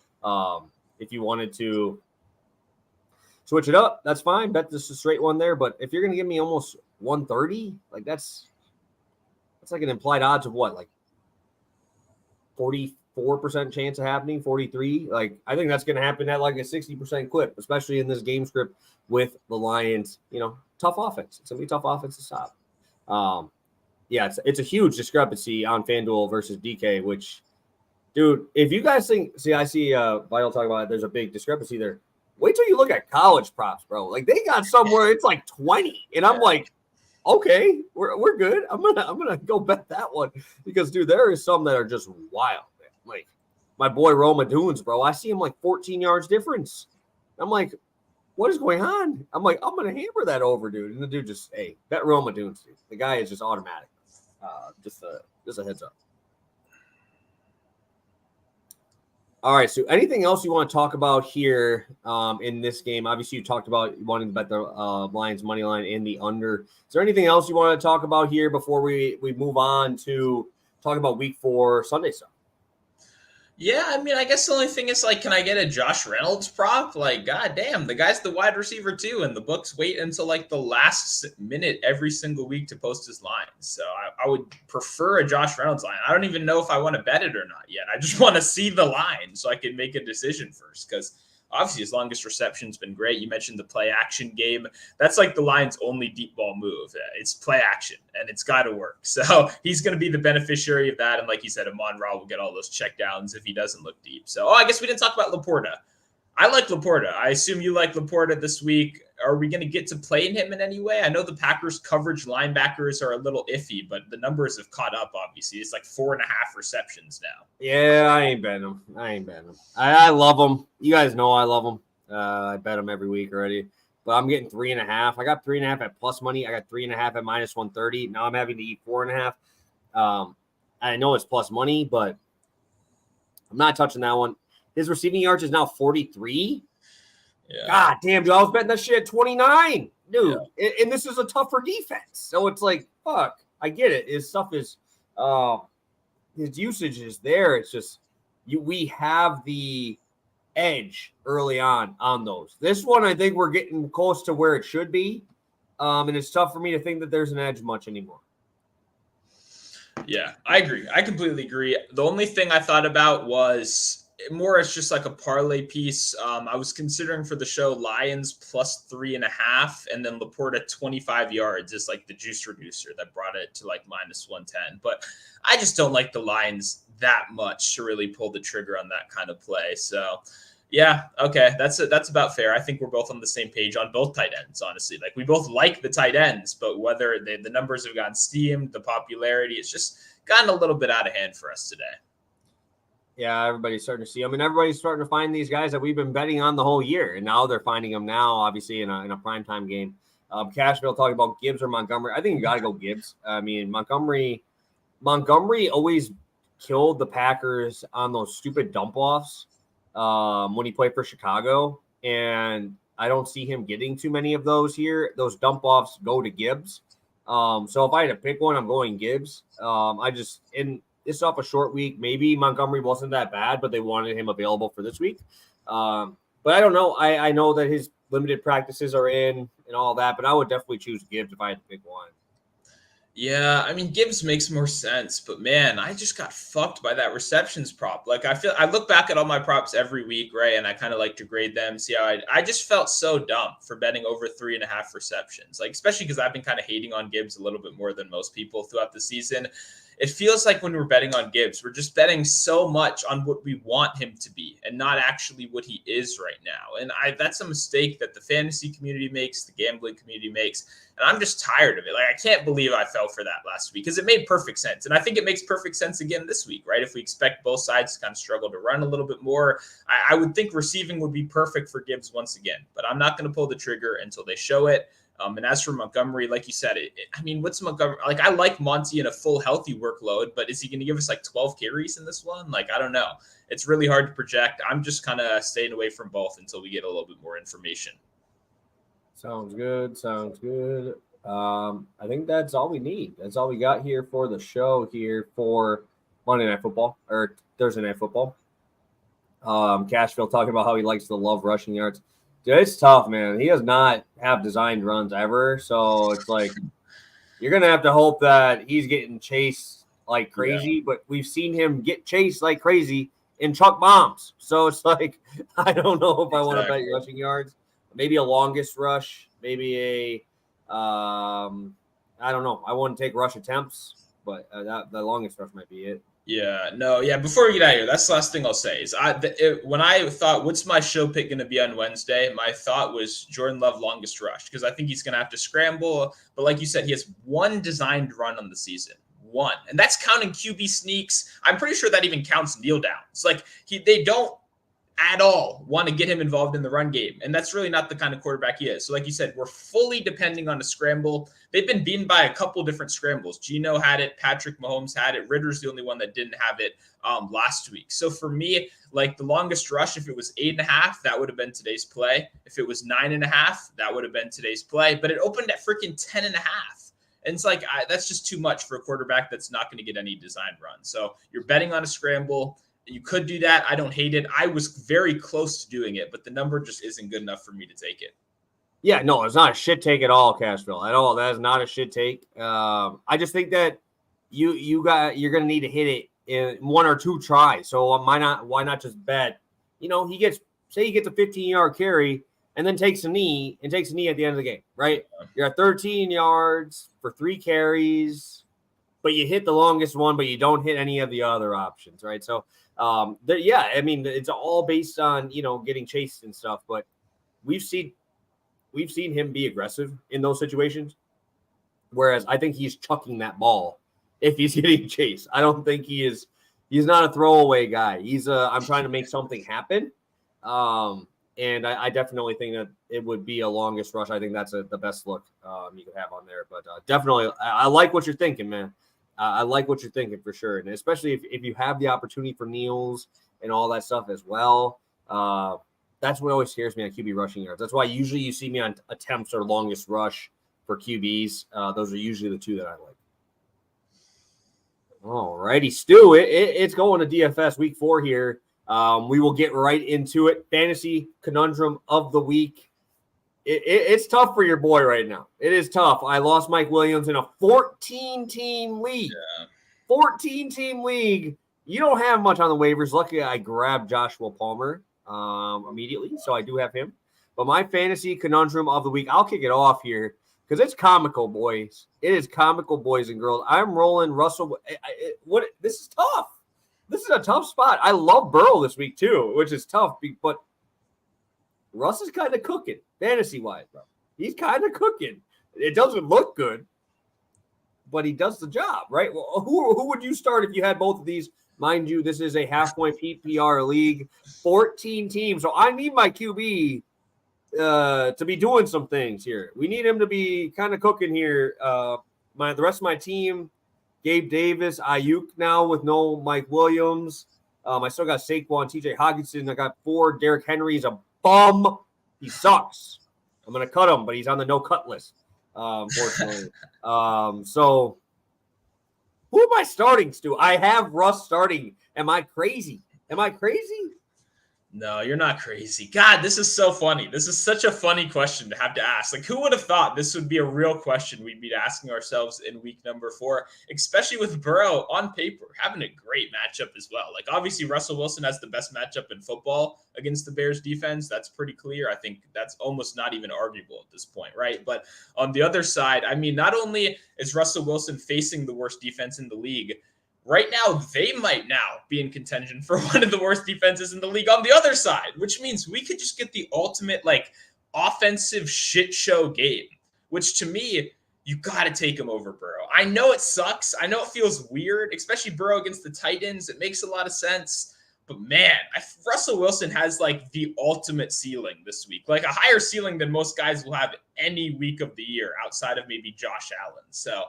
if you wanted to switch it up, that's fine. Bet this is a straight one there. But if you're going to give me almost 130, that's like an implied odds of what? 44% chance of happening, 43. I think that's going to happen at a 60% clip, especially in this game script with the Lions, tough offense. It's going to be a tough offense to stop. Yeah, it's a huge discrepancy on FanDuel versus DK, which, dude, if you guys think, I see Vital talk about it, there's a big discrepancy there. Wait till you look at college props, bro. They got somewhere it's 20, and I'm like, okay, we're good. I'm gonna go bet that one because, dude, there is some that are just wild. Man. My boy Roma Dunes, bro. I see him 14 yards difference. I'm like, what is going on? I'm like, I'm gonna hammer that over, dude. And the dude just, hey, bet Roma Dunes, dude. The guy is just automatic. Just a heads up. All right. So anything else you want to talk about here in this game? Obviously, you talked about wanting to bet the Lions money line and the under. Is there anything else you want to talk about here before we move on to talk about week 4 Sunday stuff? Yeah, I mean, I guess the only thing is, like, can I get a Josh Reynolds prop? Like, god damn, the guy's the wide receiver too, and the books wait until like the last minute every single week to post his lines. So I would prefer a Josh Reynolds line. I don't even know if I want to bet it or not yet. I just want to see the line so I can make a decision first, because obviously his longest reception's been great. You mentioned the play action game. That's like the Lions' only deep ball move. It's play action, and it's got to work. So he's going to be the beneficiary of that. And like you said, Amon-Ra will get all those checkdowns if he doesn't look deep. So, I guess we didn't talk about Laporta. I like Laporta. I assume you like Laporta this week. Are we going to get to play in him in any way? I know the Packers coverage linebackers are a little iffy, but the numbers have caught up, obviously. It's like 4.5 receptions now. Yeah, I ain't betting him. I love him. You guys know I love him. I bet him every week already. But I'm getting 3.5. I got 3.5 at plus money. I got 3.5 at minus 130. Now I'm having to eat 4.5. I know it's plus money, but I'm not touching that one. His receiving yards is now 43. Yeah. God damn, dude. I was betting that shit at 29. Dude. Yeah. And this is a tougher defense. So it's like, fuck. I get it. His stuff is his usage is there. It's just we have the edge early on those. This one, I think we're getting close to where it should be. And it's tough for me to think that there's an edge much anymore. Yeah, I agree. I completely agree. The only thing I thought about was more as just like a parlay piece. I was considering for the show Lions plus 3.5, and then Laporta 25 yards is like the juice reducer that brought it to like minus 110. But I just don't like the Lions that much to really pull the trigger on that kind of play. So yeah, okay, that's about fair. I think we're both on the same page on both tight ends, honestly. Like, we both like the tight ends, but whether the numbers have gotten steamed, the popularity, it's just gotten a little bit out of hand for us today. Yeah, everybody's starting to see. I mean, everybody's starting to find these guys that we've been betting on the whole year, and now they're finding them now, obviously, in a primetime game. Cashville talking about Gibbs or Montgomery. I think you got to go Gibbs. I mean, Montgomery always killed the Packers on those stupid dump-offs when he played for Chicago, and I don't see him getting too many of those here. Those dump-offs go to Gibbs. So if I had to pick one, I'm going Gibbs. It's off a short week. Maybe Montgomery wasn't that bad, but they wanted him available for this week. But I don't know. I know that his limited practices are in and all that, but I would definitely choose Gibbs if I had to pick one. Yeah, I mean, Gibbs makes more sense, but man, I just got fucked by that receptions prop. Like, I look back at all my props every week, right? And I kind of like to grade them, see how I just felt so dumb for betting over 3.5 receptions. Like, especially because I've been kind of hating on Gibbs a little bit more than most people throughout the season. It feels like when we're betting on Gibbs, we're just betting so much on what we want him to be and not actually what he is right now. And that's a mistake that the fantasy community makes, the gambling community makes. And I'm just tired of it. Like, I can't believe I fell for that last week because it made perfect sense. And I think it makes perfect sense again this week, right? If we expect both sides to kind of struggle to run a little bit more, I would think receiving would be perfect for Gibbs once again. But I'm not going to pull the trigger until they show it. And as for Montgomery, like you said, I mean, what's Montgomery? Like, I like Monty in a full healthy workload, but is he going to give us like 12 carries in this one? Like, I don't know. It's really hard to project. I'm just kind of staying away from both until we get a little bit more information. Sounds good. I think that's all we need. That's all we got here for the show here for Monday Night Football or Thursday Night Football. Cashville talking about how he likes to love rushing yards. Dude, it's tough, man. He does not have designed runs ever. So it's like you're going to have to hope that he's getting chased like crazy. Yeah. But we've seen him get chased like crazy in chuck bombs. So it's like I don't know if I want to bet rushing yards. Maybe a longest rush. Maybe I don't know. I wouldn't take rush attempts. But the longest rush might be it. Yeah, no, yeah. Before we get out of here, that's the last thing I'll say is when I thought, what's my show pick going to be on Wednesday? My thought was Jordan Love longest rush because I think he's going to have to scramble. But like you said, he has one designed run on the season, one, and that's counting QB sneaks. I'm pretty sure that even counts kneel downs. Like they don't at all want to get him involved in the run game. And that's really not the kind of quarterback he is. So like you said, we're fully depending on a scramble. They've been beaten by a couple different scrambles. Geno had it. Patrick Mahomes had it. Ritter's the only one that didn't have it last week. So for me, like the longest rush, if it was 8.5, that would have been today's play. If it was 9.5, that would have been today's play. But it opened at freaking 10.5. And it's like, that's just too much for a quarterback that's not going to get any design run. So you're betting on a scramble. You could do that. I don't hate it. I was very close to doing it, but the number just isn't good enough for me to take it. Yeah, no, it's not a shit take at all, Cashville. At all. That is not a shit take. I just think that you're going to need to hit it in 1 or 2 tries. So why not just bet? He gets a 15-yard carry and then takes a knee at the end of the game, right? You're at 13 yards for 3 carries, but you hit the longest one, but you don't hit any of the other options, right? So, it's all based on, getting chased and stuff, but we've seen him be aggressive in those situations. Whereas I think he's chucking that ball if he's getting chased. I don't think he's not a throwaway guy. I'm trying to make something happen. And I definitely think that it would be a longest rush. I think that's the best look you could have on there. But definitely, I like what you're thinking, man. I like what you're thinking for sure. And especially if you have the opportunity for kneels and all that stuff as well. That's what always scares me on QB rushing yards. That's why usually you see me on attempts or longest rush for QBs. Those are usually the 2 that I like. All righty, Stu. It's going to DFS week 4 here. We will get right into it. Fantasy conundrum of the week. It's tough for your boy right now. It is tough. I lost Mike Williams in a 14-team league. Yeah. 14-team league. You don't have much on the waivers. Luckily, I grabbed Joshua Palmer immediately, so I do have him. But my fantasy conundrum of the week, I'll kick it off here because it's comical, boys. It is comical, boys and girls. I'm rolling Russell. This is tough. This is a tough spot. I love Burrow this week too, which is tough, but Russ is kind of cooking fantasy-wise, bro. He's kind of cooking. It doesn't look good, but he does the job, right? Well, who would you start if you had both of these? Mind you, this is a half-point PPR league, 14 teams. So I need my QB to be doing some things here. We need him to be kind of cooking here. The rest of my team, Gabe Davis, Ayuk now with no Mike Williams. I still got Saquon, TJ Hockenson. I got 4. Derrick Henry's a bum. He sucks. I'm going to cut him, but he's on the no-cut list, unfortunately. So who am I starting, Stu? I have Russ starting. Am I crazy? No, you're not crazy. God, this is so funny. This is such a funny question to have to ask. Like, who would have thought this would be a real question we'd be asking ourselves in week number 4, especially with Burrow on paper having a great matchup as well. Like, obviously, Russell Wilson has the best matchup in football against the Bears defense. That's pretty clear. I think that's almost not even arguable at this point, right? But on the other side, I mean, not only is Russell Wilson facing the worst defense in the league, right now, they might now be in contention for one of the worst defenses in the league on the other side, which means we could just get the ultimate, like, offensive shit show game, which to me, you got to take him over Burrow. I know it sucks. I know it feels weird, especially Burrow against the Titans. It makes a lot of sense. But, man, Russell Wilson has, like, the ultimate ceiling this week, like a higher ceiling than most guys will have any week of the year outside of maybe Josh Allen. So,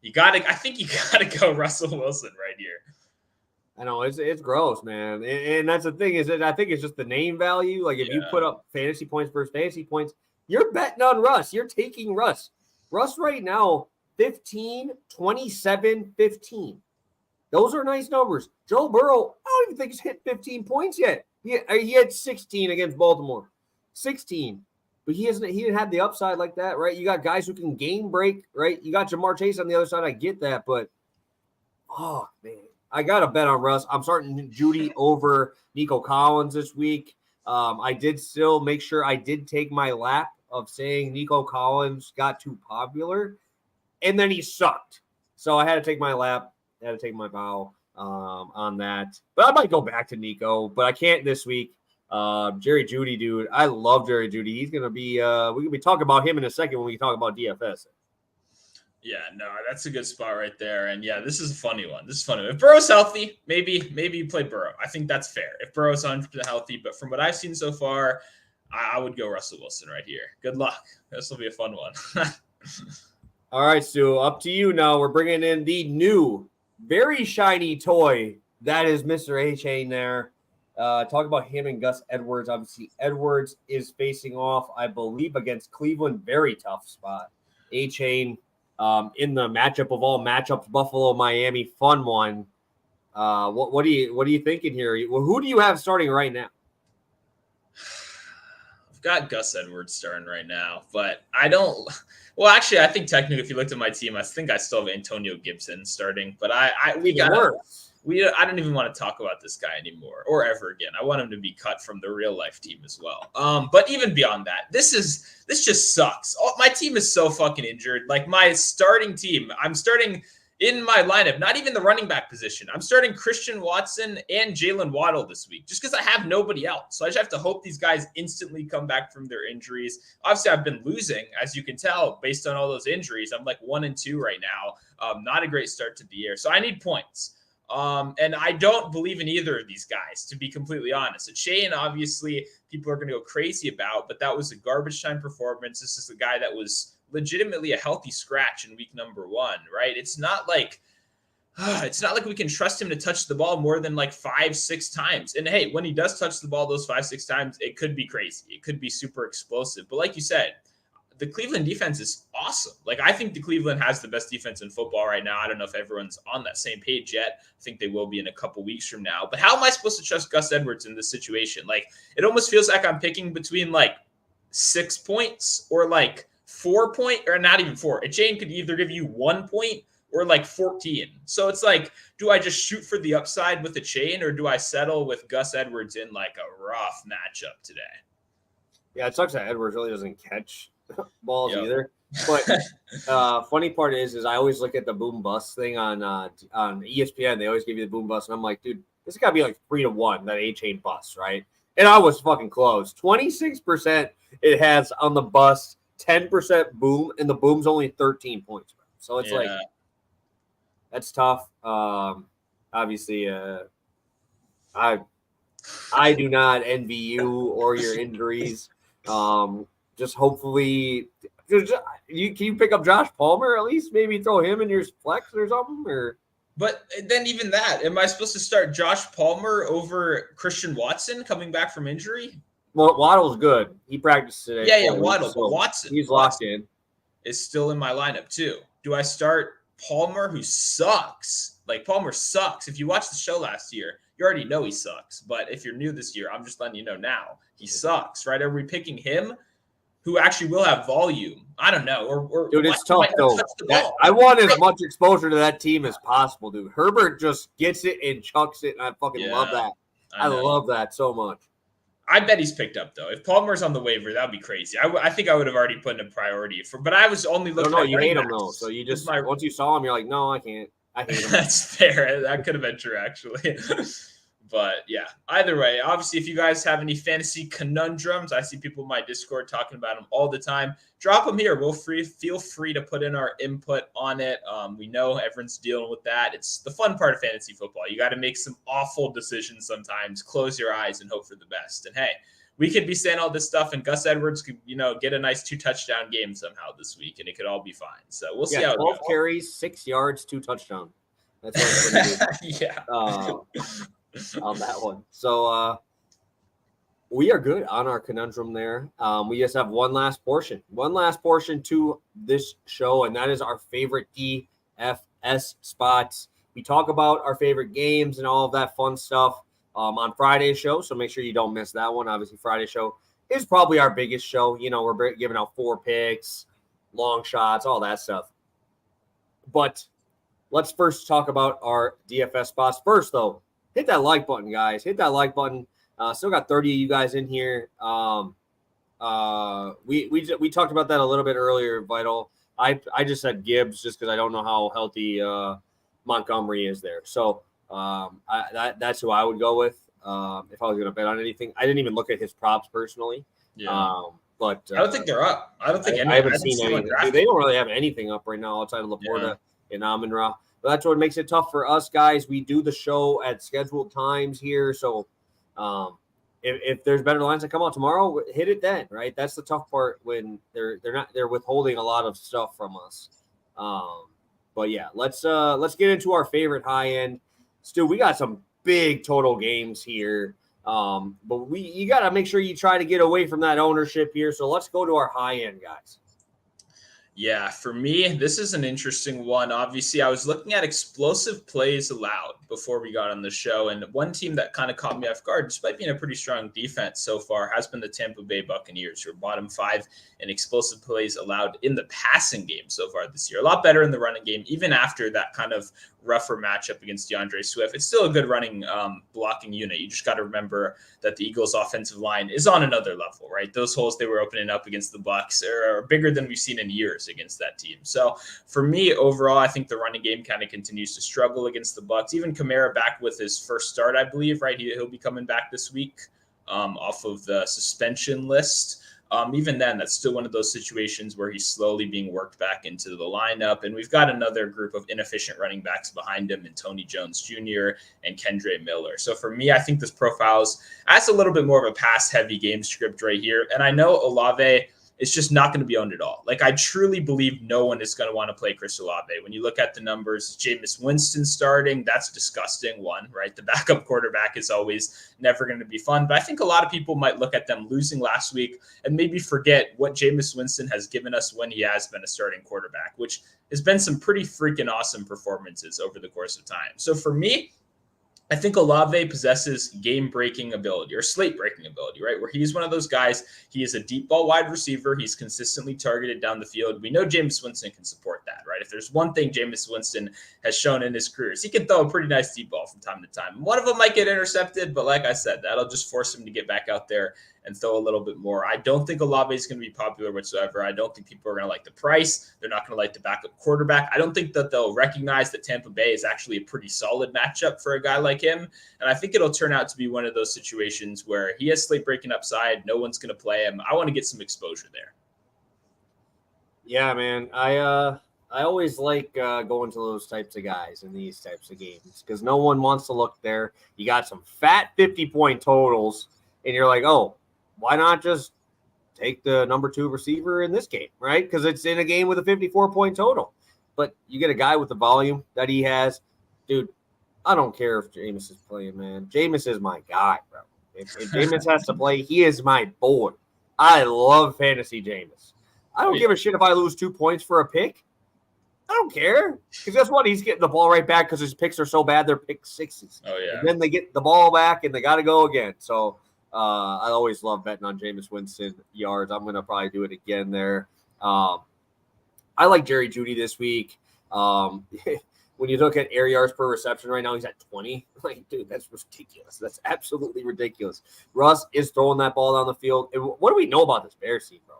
I think you gotta go Russell Wilson right here. I know it's gross, man. And that's the thing is that I think it's just the name value. Like if you put up fantasy points versus fantasy points, you're betting on Russ. You're taking Russ. Russ right now, 15, 27, 15. Those are nice numbers. Joe Burrow, I don't even think he's hit 15 points yet. He had 16 against Baltimore. 16. But he didn't have the upside like that, right? You got guys who can game break, right? You got Jamar Chase on the other side. I get that, but oh man, I got to bet on Russ. I'm starting Judy over Nico Collins this week. I did still make sure I did take my lap of saying Nico Collins got too popular, and then he sucked. So I had to take my lap. I had to take my bow on that. But I might go back to Nico, but I can't this week. Jerry Jeudy, dude. I love Jerry Jeudy. He's going to be we can be talking about him in a second when we talk about DFS. Yeah, no, that's a good spot right there. And yeah, this is a funny one. If Burrow's healthy, maybe you play Burrow. I think that's fair. If Burrow's 100% healthy, but from what I've seen so far, I would go Russell Wilson right here. Good luck. This will be a fun one. All right, Stu, up to you now. We're bringing in the new, very shiny toy. That is Mr. A-Chain there. Talk about him and Gus Edwards. Obviously, Edwards is facing off, I believe, against Cleveland. Very tough spot. A-Chain in the matchup of all matchups, Buffalo, Miami, fun one. What are you thinking here? Who do you have starting right now? I've got Gus Edwards starting right now, but I don't. Well, actually, I think technically, if you looked at my team, I think I still have Antonio Gibson starting. But I don't even want to talk about this guy anymore or ever again. I want him to be cut from the real life team as well. But even beyond that, this just sucks. My team is so fucking injured. Like my starting team, I'm starting in my lineup, not even the running back position. I'm starting Christian Watson and Jalen Waddle this week just because I have nobody else. So I just have to hope these guys instantly come back from their injuries. Obviously, I've been losing, as you can tell, based on all those injuries. I'm like 1-2 right now. Not a great start to the year. So I need points. And I don't believe in either of these guys, to be completely honest. Shane, obviously, people are going to go crazy about, but that was a garbage time performance. This is a guy that was legitimately a healthy scratch in week number 1, right? It's not like we can trust him to touch the ball more than like 5-6 times. And hey, when he does touch the ball those 5-6 times, it could be crazy. It could be super explosive. But like you said, the Cleveland defense is awesome. Like, I think the Cleveland has the best defense in football right now. I don't know if everyone's on that same page yet. I think they will be in a couple weeks from now. But how am I supposed to trust Gus Edwards in this situation? Like, it almost feels like I'm picking between like 6 points or like 4 point, or not even 4. A chain could either give you 1 point or like 14. So it's like, do I just shoot for the upside with a chain, or do I settle with Gus Edwards in like a rough matchup today? Yeah, it sucks that Edwards really doesn't catch balls either. But funny part is I always look at the boom bust thing on ESPN. They always give you the boom bust, and I'm like, dude, this got to be like 3-1 that A-Chain bust, right? And I was fucking close. 26% it has on the bust, 10% boom, and the boom's only 13 points. So it's like, that's tough. Obviously, I do not envy you or your injuries. Just hopefully, can you pick up Josh Palmer at least? Maybe throw him in your flex or something, or. But then even that, am I supposed to start Josh Palmer over Christian Watson coming back from injury? Well, Waddle's good. He practiced today. Yeah, Waddle. But Watson. He's locked in. Is still in my lineup too. Do I start Palmer, who sucks? Like, Palmer sucks. If you watched the show last year, you already know he sucks. But if you're new this year, I'm just letting you know now. He sucks, right? Are we picking him, who actually will have volume? I don't know. Or dude, it's tough though. I want as much exposure to that team as possible, dude. Herbert just gets it and chucks it, and I fucking love that. I love that so much. I bet he's picked up though. If Palmer's on the waiver, that'd be crazy. I think I would have already put in a priority for. But I was only looking. No, you hate him though. So you just once you saw him, you're like, no, I can't. I hate him. That's fair. That could have been true actually. But yeah, either way, obviously, if you guys have any fantasy conundrums, I see people in my Discord talking about them all the time. Drop them here. Feel free to put in our input on it. We know everyone's dealing with that. It's the fun part of fantasy football. You got to make some awful decisions sometimes. Close your eyes and hope for the best. And hey, we could be saying all this stuff, and Gus Edwards could, get a nice 2-touchdown game somehow this week, and it could all be fine. So we'll see how it goes. 12 carries, 6 yards, 2 touchdowns. That's what yeah. On that one. So we are good on our conundrum there. We just have one last portion to this show, and that is our favorite DFS spots. We talk about our favorite games and all of that fun stuff on Friday's show, so make sure you don't miss that one. Obviously, Friday's show is probably our biggest show. We're giving out 4 picks, long shots, all that stuff. But let's first talk about our DFS spots. First, though, hit that like button, guys. Hit that like button. Still got 30 of you guys in here. We talked about that a little bit earlier, Vital. I just said Gibbs just because I don't know how healthy Montgomery is there. So that's who I would go with if I was going to bet on anything. I didn't even look at his props personally. Yeah. But I don't think they're up. I don't think I haven't seen anyone anything. drafted. They don't really have anything up right now outside of Laporta and Amon-Ra. But that's what makes it tough for us guys. We do the show at scheduled times here, so if there's better lines that come out tomorrow, hit it then, right? That's the tough part when they're withholding a lot of stuff from us. But yeah, let's get into our favorite high end. Stu, we got some big total games here. But you got to make sure you try to get away from that ownership here. So let's go to our high end guys. Yeah, for me, this is an interesting one. Obviously, I was looking at explosive plays allowed before we got on the show. And one team that kind of caught me off guard, despite being a pretty strong defense so far, has been the Tampa Bay Buccaneers, who are bottom 5 in explosive plays allowed in the passing game so far this year. A lot better in the running game, even after that kind of rougher matchup against DeAndre Swift. It's still a good running blocking unit. You just got to remember that the Eagles' offensive line is on another level, right? Those holes they were opening up against the Bucs are bigger than we've seen in years against that team. So for me, overall, I think the running game kind of continues to struggle against the Bucs. Even Kamara back with his first start, I believe, right? He'll be coming back this week off of the suspension list. Even then, that's still one of those situations where he's slowly being worked back into the lineup. And we've got another group of inefficient running backs behind him in Tony Jones Jr. and Kendre Miller. So for me, I think this profiles as a little bit more of a pass-heavy game script right here. And I know Olave is just not going to be owned at all. Like, I truly believe no one is going to want to play Chris Olave. When you look at the numbers, Jameis Winston starting, that's disgusting, right? The backup quarterback is always never going to be fun. But I think a lot of people might look at them losing last week and maybe forget what Jameis Winston has given us when he has been a starting quarterback, which has been some pretty freaking awesome performances over the course of time. So for me, I think Olave possesses game-breaking ability or slate-breaking ability, right? Where he's one of those guys. He is a deep ball wide receiver. He's consistently targeted down the field. We know Jameis Winston can support that, right? If there's one thing Jameis Winston has shown in his career is he can throw a pretty nice deep ball from time to time. One of them might get intercepted, but like I said, that'll just force him to get back out there and throw a little bit more. I don't think Olave is going to be popular whatsoever. I don't think people are going to like the price. They're not going to like the backup quarterback. I don't think that they'll recognize that Tampa Bay is actually a pretty solid matchup for a guy like him. And I think it'll turn out to be one of those situations where he has slate breaking upside. No one's going to play him. I want to get some exposure there. Yeah, man. I always like going to those types of guys in these types of games because no one wants to look there. You got some fat 50-point totals, and you're like, oh, why not just take the number 2 receiver in this game, right? Because it's in a game with a 54-point total. But you get a guy with the volume that he has. Dude, I don't care if Jameis is playing, man. Jameis is my guy, bro. If Jameis has to play, he is my boy. I love fantasy Jameis. I don't give a shit if I lose 2 points for a pick. I don't care. Because guess what? He's getting the ball right back because his picks are so bad, they're pick sixes. Oh, yeah. And then they get the ball back and they got to go again. So I always love betting on Jameis Winston yards. I'm going to probably do it again there. I like Jerry Jeudy this week. When you look at air yards per reception right now, he's at 20. Like, dude, that's ridiculous. That's absolutely ridiculous. Russ is throwing that ball down the field. And what do we know about this Bears team, bro?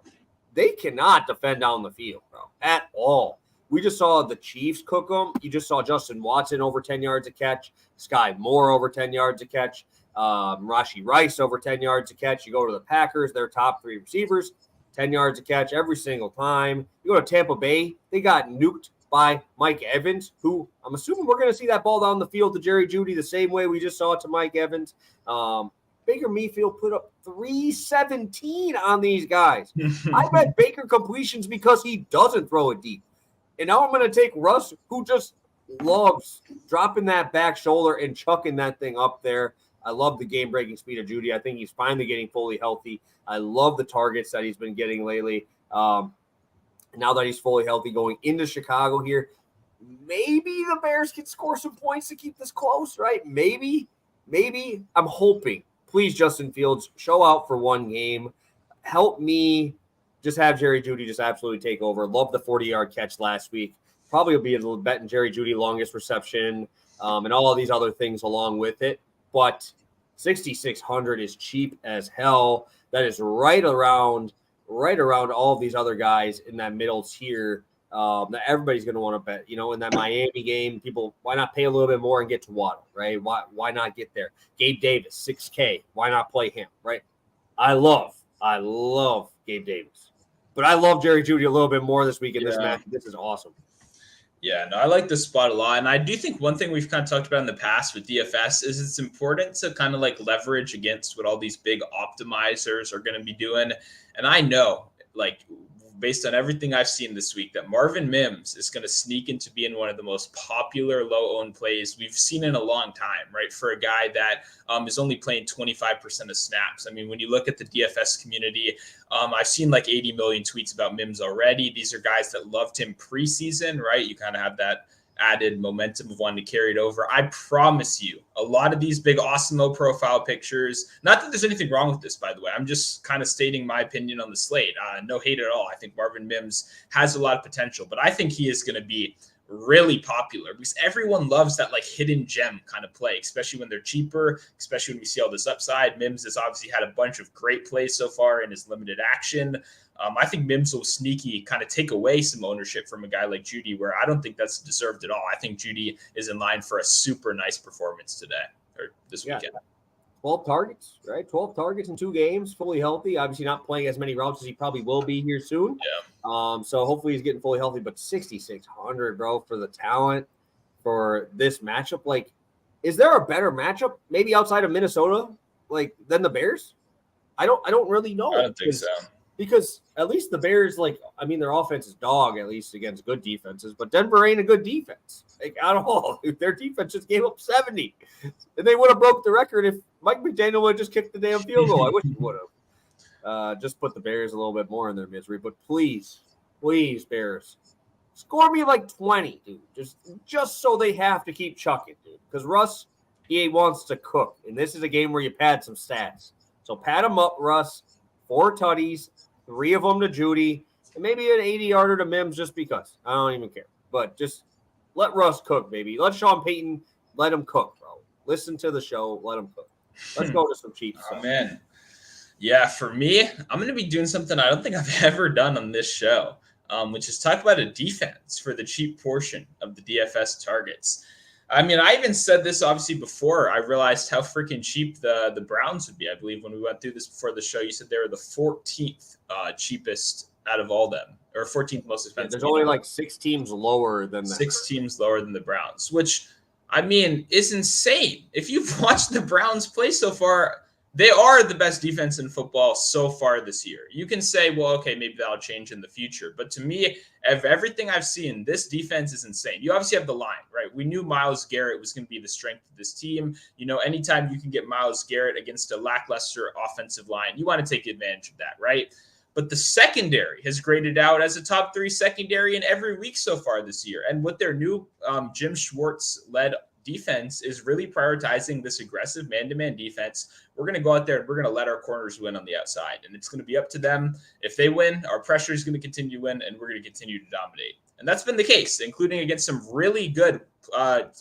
They cannot defend down the field, bro, at all. We just saw the Chiefs cook them. You just saw Justin Watson over 10 yards a catch. Sky Moore over 10 yards a catch. Rashee Rice over 10 yards a catch. You go to the Packers, their top 3 receivers, 10 yards a catch every single time. You go to Tampa Bay, they got nuked by Mike Evans, who I'm assuming we're going to see that ball down the field to Jerry Jeudy the same way we just saw it to Mike Evans. Baker Mayfield put up 317 on these guys. I bet Baker completions because he doesn't throw it deep. And now I'm going to take Russ, who just loves dropping that back shoulder and chucking that thing up there. I love the game-breaking speed of Jeudy. I think he's finally getting fully healthy. I love the targets that he's been getting lately. Now that he's fully healthy going into Chicago here, maybe the Bears can score some points to keep this close, right? Maybe. I'm hoping. Please, Justin Fields, show out for one game. Help me just have Jerry Jeudy just absolutely take over. Love the 40-yard catch last week. Probably will be a little bet in Jerry Jeudy longest reception and all of these other things along with it. But 6,600 is cheap as hell. That is right around all of these other guys in that middle tier that everybody's going to want to bet. You know, in that Miami game, people, why not pay a little bit more and get to Waddle, right? Why not get there? Gabe Davis, 6K. Why not play him, right? I love I love Gabe Davis. But I love Jerry Jeudy a little bit more this week in this match. This is awesome. Yeah, no, I like this spot a lot. And I do think one thing we've kind of talked about in the past with DFS is it's important to kind of like leverage against what all these big optimizers are going to be doing. And I know, like, based on everything I've seen this week, that Marvin Mims is going to sneak into being one of the most popular low-owned plays we've seen in a long time, right? For a guy that is only playing 25% of snaps. I mean, when you look at the DFS community, I've seen like 80 million tweets about Mims already. These are guys that loved him preseason, right? You kind of have that added momentum of wanting to carry it over. I promise you, a lot of these big, awesome, low profile pictures, not that there's anything wrong with this, by the way. I'm just kind of stating my opinion on the slate. No hate at all. I think Marvin Mims has a lot of potential, but I think he is going to be really popular because everyone loves that like hidden gem kind of play, especially when they're cheaper, especially when we see all this upside. Mims has obviously had a bunch of great plays so far in his limited action. I think Mims will sneaky kind of take away some ownership from a guy like Jeudy, where I don't think that's deserved at all. I think Jeudy is in line for a super nice performance today or this weekend. 12 targets, right? 12 targets in 2 games, fully healthy. Obviously not playing as many routes as he probably will be here soon. Yeah. So hopefully he's getting fully healthy, but 6,600, bro, for the talent for this matchup. Like, is there a better matchup maybe outside of Minnesota, like, than the Bears? I don't really know. I don't think so. Because at least the Bears, like, I mean, their offense is dog, at least against good defenses, but Denver ain't a good defense. Like, at all. Their defense just gave up 70. And they would have broke the record if Mike McDaniel would have just kicked the damn field goal. I wish he would have. Just put the Bears a little bit more in their misery. But please, Bears, score me like 20, dude. Just so they have to keep chucking, dude. Because Russ, he wants to cook. And this is a game where you pad some stats. So pad him up, Russ. 4 tutties. 3 of them to Jeudy, and maybe an 80-yarder to Mims just because. I don't even care. But just let Russ cook, baby. Let Sean Payton, let him cook, bro. Listen to the show. Let him cook. Let's go to some cheap stuff. Oh, man. Yeah, for me, I'm going to be doing something I don't think I've ever done on this show, which is talk about a defense for the cheap portion of the DFS targets. I mean, I even said this obviously before I realized how freaking cheap the Browns would be. I believe when we went through this before the show, you said they were the 14th cheapest out of all them, or 14th most expensive. There's only like 6 teams lower than that. 6 teams lower than the Browns, which, I mean, is insane. If you've watched the Browns play so far, they are the best defense in football so far this year. You can say, well, okay, maybe that'll change in the future. But to me, of everything I've seen, this defense is insane. You obviously have the line, right? We knew Myles Garrett was going to be the strength of this team. You know, anytime you can get Myles Garrett against a lackluster offensive line, you want to take advantage of that, right? But the secondary has graded out as a top 3 secondary in every week so far this year. And with their new Jim Schwartz-led defense is really prioritizing this aggressive man-to-man defense. We're going to go out there and we're going to let our corners win on the outside. And it's going to be up to them. If they win, our pressure is going to continue to win, and we're going to continue to dominate. And that's been the case, including against some really good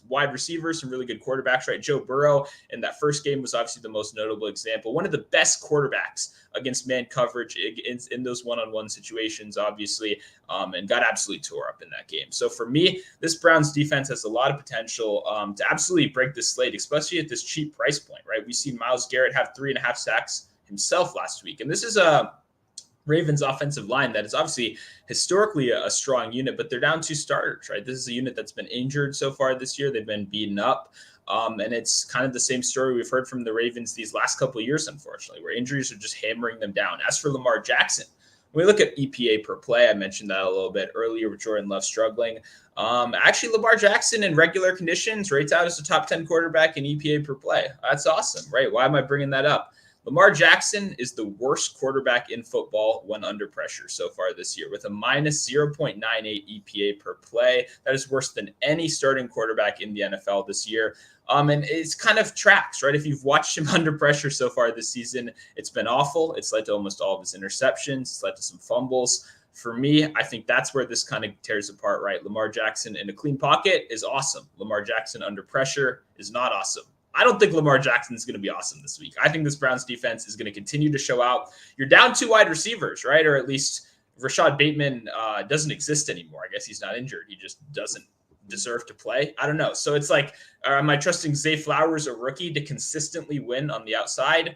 wide receivers, some really good quarterbacks, right? Joe Burrow in that first game was obviously the most notable example. One of the best quarterbacks against man coverage in those one-on-one situations, obviously, and got absolutely tore up in that game. So for me, this Browns defense has a lot of potential to absolutely break this slate, especially at this cheap price point, right? We've seen Myles Garrett have 3.5 sacks himself last week. And this is a Ravens offensive line that is obviously historically a strong unit, but they're down 2 starters, right? This is a unit that's been injured so far this year. They've been beaten up. And it's kind of the same story we've heard from the Ravens these last couple of years, unfortunately, where injuries are just hammering them down. As for Lamar Jackson, when we look at EPA per play, I mentioned that a little bit earlier with Jordan Love struggling. Actually, Lamar Jackson in regular conditions rates out as a top 10 quarterback in EPA per play. That's awesome, right? Why am I bringing that up? Lamar Jackson is the worst quarterback in football when under pressure so far this year with a minus 0.98 EPA per play. That is worse than any starting quarterback in the NFL this year. And it's kind of tracks, right? If you've watched him under pressure so far this season, it's been awful. It's led to almost all of his interceptions. It's led to some fumbles. For me, I think that's where this kind of tears apart, right? Lamar Jackson in a clean pocket is awesome. Lamar Jackson under pressure is not awesome. I don't think Lamar Jackson is going to be awesome this week. I think this Browns defense is going to continue to show out. You're down 2 wide receivers, right? Or at least Rashad Bateman doesn't exist anymore. I guess he's not injured. He just doesn't deserve to play. I don't know. So it's like, am I trusting Zay Flowers, a rookie, to consistently win on the outside?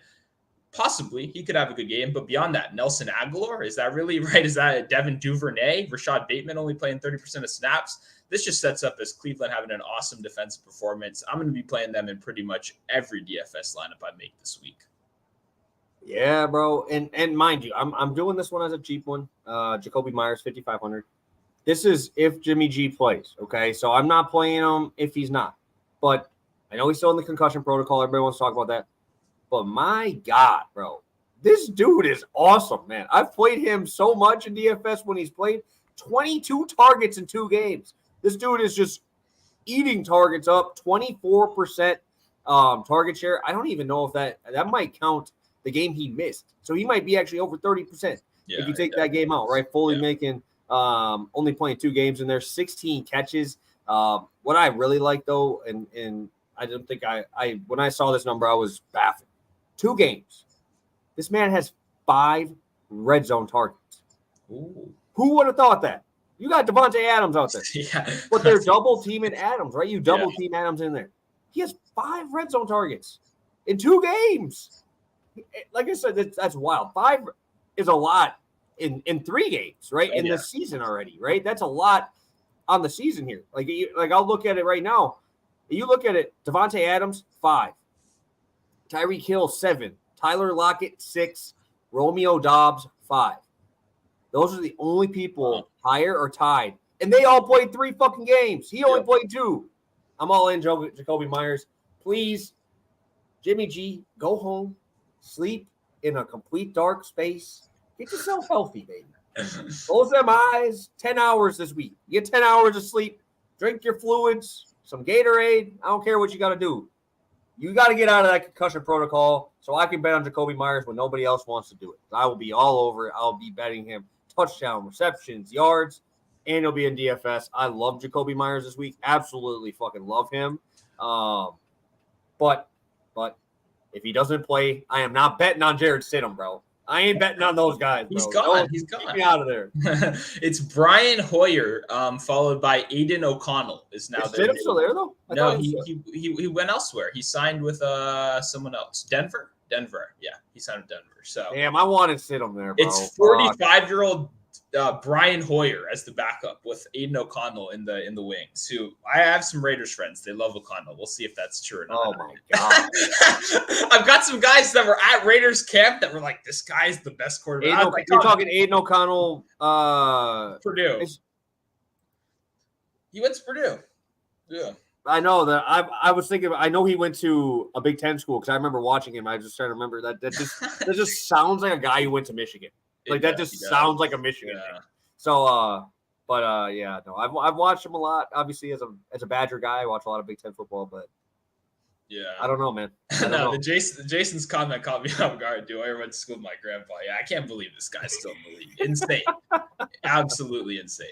Possibly he could have a good game, but beyond that, Nelson Aguilar, is that really right? Is that Devin Duvernay? Rashad Bateman only playing 30% of snaps? This just sets up as Cleveland having an awesome defensive performance. I'm going to be playing them in pretty much every DFS lineup I make this week. Yeah, bro. And mind you, I'm doing this one as a cheap one. Jacoby Myers, 5,500. This is if Jimmy G plays, okay? So I'm not playing him if he's not. But I know he's still in the concussion protocol. Everybody wants to talk about that. But my God, bro, this dude is awesome, man. I've played him so much in DFS when he's played 22 targets in 2 games. This dude is just eating targets up, 24% target share. I don't even know if that might count the game he missed. So he might be actually over 30% if you take that game out, right? Fully making only playing 2 games in there, 16 catches. What I really like, though, and I didn't think I when I saw this number, I was baffled. 2 games. This man has 5 red zone targets. Ooh. Who would have thought that? You got Devontae Adams out there. Yeah. But they're double teaming Adams, right? You double team Adams in there. He has 5 red zone targets in 2 games. Like I said, that's wild. 5 is a lot in 3 games, right? In the season already, right? That's a lot on the season here. Like I'll look at it right now. You look at it, Devontae Adams, 5. Tyreek Hill, 7. Tyler Lockett, 6. Romeo Doubs, 5. Those are the only people higher or tied. And they all played 3 fucking games. He only played 2. I'm all in, Jacoby Myers. Please, Jimmy G, go home, sleep in a complete dark space. Get yourself healthy, baby. Close them eyes. 10 hours this week. Get 10 hours of sleep. Drink your fluids, some Gatorade. I don't care what you got to do. You got to get out of that concussion protocol so I can bet on Jacoby Myers when nobody else wants to do it. I will be all over it. I'll be betting him touchdown, receptions, yards, and he'll be in DFS. I love Jacoby Myers this week. Absolutely fucking love him. But if he doesn't play, I am not betting on Jared Stidham, bro. I ain't betting on those guys, bro. He's gone. He's gone. Get me out of there. It's Brian Hoyer, followed by Aiden O'Connell. Is now there. Stidham still there though? No, he went elsewhere. He signed with someone else. Denver. Yeah, he signed with Denver. So damn, I wanted Stidham there, bro. It's 45-year-old Brian Hoyer as the backup with Aiden O'Connell in the wings. Who I have some Raiders friends. They love O'Connell. We'll see if that's true or not. Oh my God! I've got some guys that were at Raiders camp that were like, "This guy's the best quarterback." You're talking Aiden O'Connell, Purdue. He went to Purdue. Yeah. I know that. I was thinking. I know he went to a Big Ten school because I remember watching him. I was just trying to remember that just sounds like a guy who went to Michigan. Like that just sounds like a Michigan thing. So, yeah, no, I've watched him a lot. Obviously, as a Badger guy, I watch a lot of Big Ten football, but yeah, I don't know, man. No, Jason's comment caught me off guard. I went to school with my grandpa. Yeah, I can't believe this guy's still in the league. Insane, absolutely insane.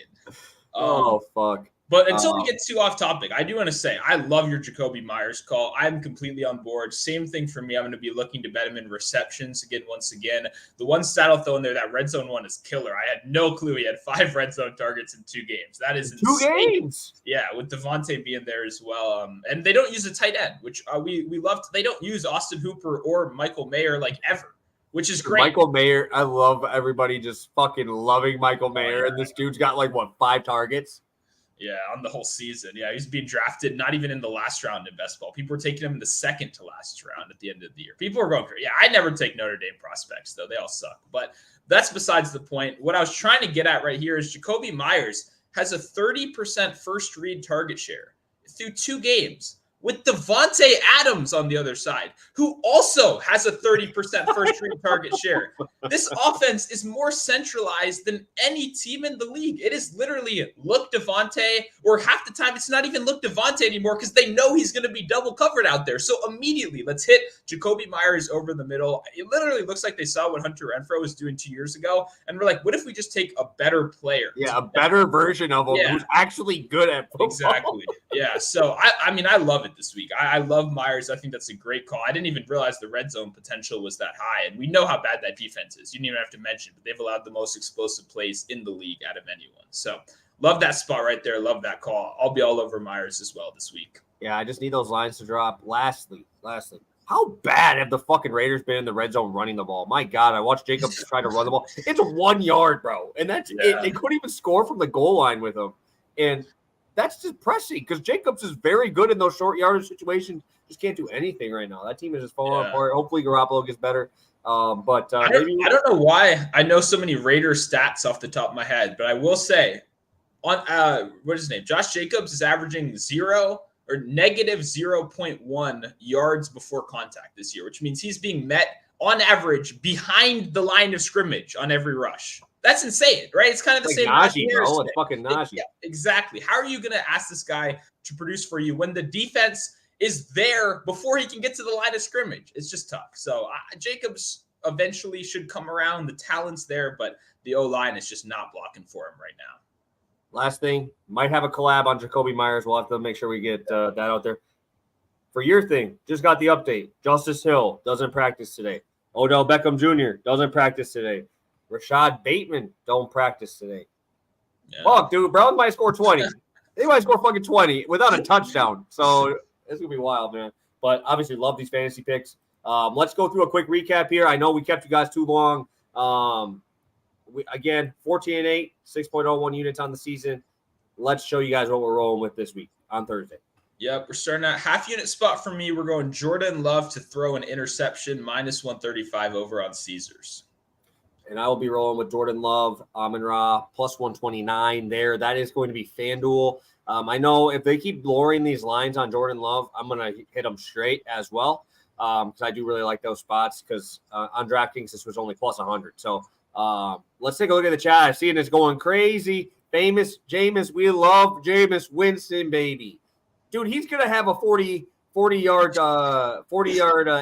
Oh fuck. But until we get too off topic, I do want to say I love your Jacoby Myers call. I'm completely on board. Same thing for me. I'm going to be looking to bet him in receptions again. Once again, the one stat I'll throw in there, that red zone one is killer. I had no clue he had 5 red zone targets in 2 games. That is insane. 2 games. Yeah, with Devontae being there as well. And they don't use a tight end, which we loved. They don't use Austin Hooper or Michael Mayer like ever, which is great. Michael Mayer, I love everybody just fucking loving Michael Mayer, and this dude's got 5 targets. Yeah, on the whole season. Yeah, he's being drafted not even in the last round in best ball. People were taking him in the second to last round at the end of the year. People were going crazy. Yeah, I never take Notre Dame prospects, though. They all suck. But that's besides the point. What I was trying to get at right here is Jacoby Myers has a 30% first read target share through 2 games with Devontae Adams on the other side, who also has a 30% first read target share. This offense is more centralized than any team in the league. It is literally look Devontae, or half the time it's not even look Devontae anymore because they know he's going to be double covered out there. So immediately, let's hit Jacoby Myers over the middle. It literally looks like they saw what Hunter Renfrow was doing 2 years ago, and we're like, what if we just take a better player? Yeah, a better version of him who's actually good at football. Exactly. Yeah, so I mean, I love it this week. I love Myers. I think that's a great call. I didn't even realize the red zone potential was that high, and we know how bad that defense is. You didn't even have to mention, but they've allowed the most explosive plays in the league out of anyone. So love that spot right there. Love that call. I'll be all over Myers as well this week. Yeah, I just need those lines to drop. Lastly, How bad have the fucking Raiders been in the red zone running the ball? My God, I watched Jacobs try to run the ball. It's 1 yard, bro. And that's it. They couldn't even score from the goal line with him. And that's depressing because Jacobs is very good in those short yardage situations. Just can't do anything right now. That team is just falling apart. Hopefully Garoppolo gets better. I don't know why I know so many Raiders stats off the top of my head, but I will say on what is his name? Josh Jacobs is averaging negative 0.1 yards before contact this year, which means he's being met on average behind the line of scrimmage on every rush. That's insane, right? It's kind of the same. Najee, bro. It's fucking Najee. Yeah, exactly. How are you going to ask this guy to produce for you when the defense is there before he can get to the line of scrimmage? It's just tough. So Jacobs eventually should come around. The talent's there, but the O-line is just not blocking for him right now. Last thing, might have a collab on Jacoby Myers. We'll have to make sure we get that out there. For your thing, just got the update. Justice Hill doesn't practice today. Odell Beckham Jr. doesn't practice today. Rashad Bateman don't practice today. Yeah. Fuck, dude. Browns might score 20. They might score fucking 20 without a touchdown. So it's going to be wild, man. But obviously love these fantasy picks. Let's go through a quick recap here. I know we kept you guys too long. Again, 14-8, 6.01 units on the season. Let's show you guys what we're rolling with this week on Thursday. Yep, we're starting at half unit spot for me. We're going Jordan Love to throw an interception, minus 135 over on Caesars. And I will be rolling with Jordan Love, Amon-Ra, plus 129 there. That is going to be FanDuel. I know if they keep lowering these lines on Jordan Love, I'm going to hit them straight as well because I do really like those spots because on DraftKings, this was only plus 100. So let's take a look at the chat. I've seen it's going crazy. Famous Jameis. We love Jameis Winston, baby. Dude, he's going to have a 40-yard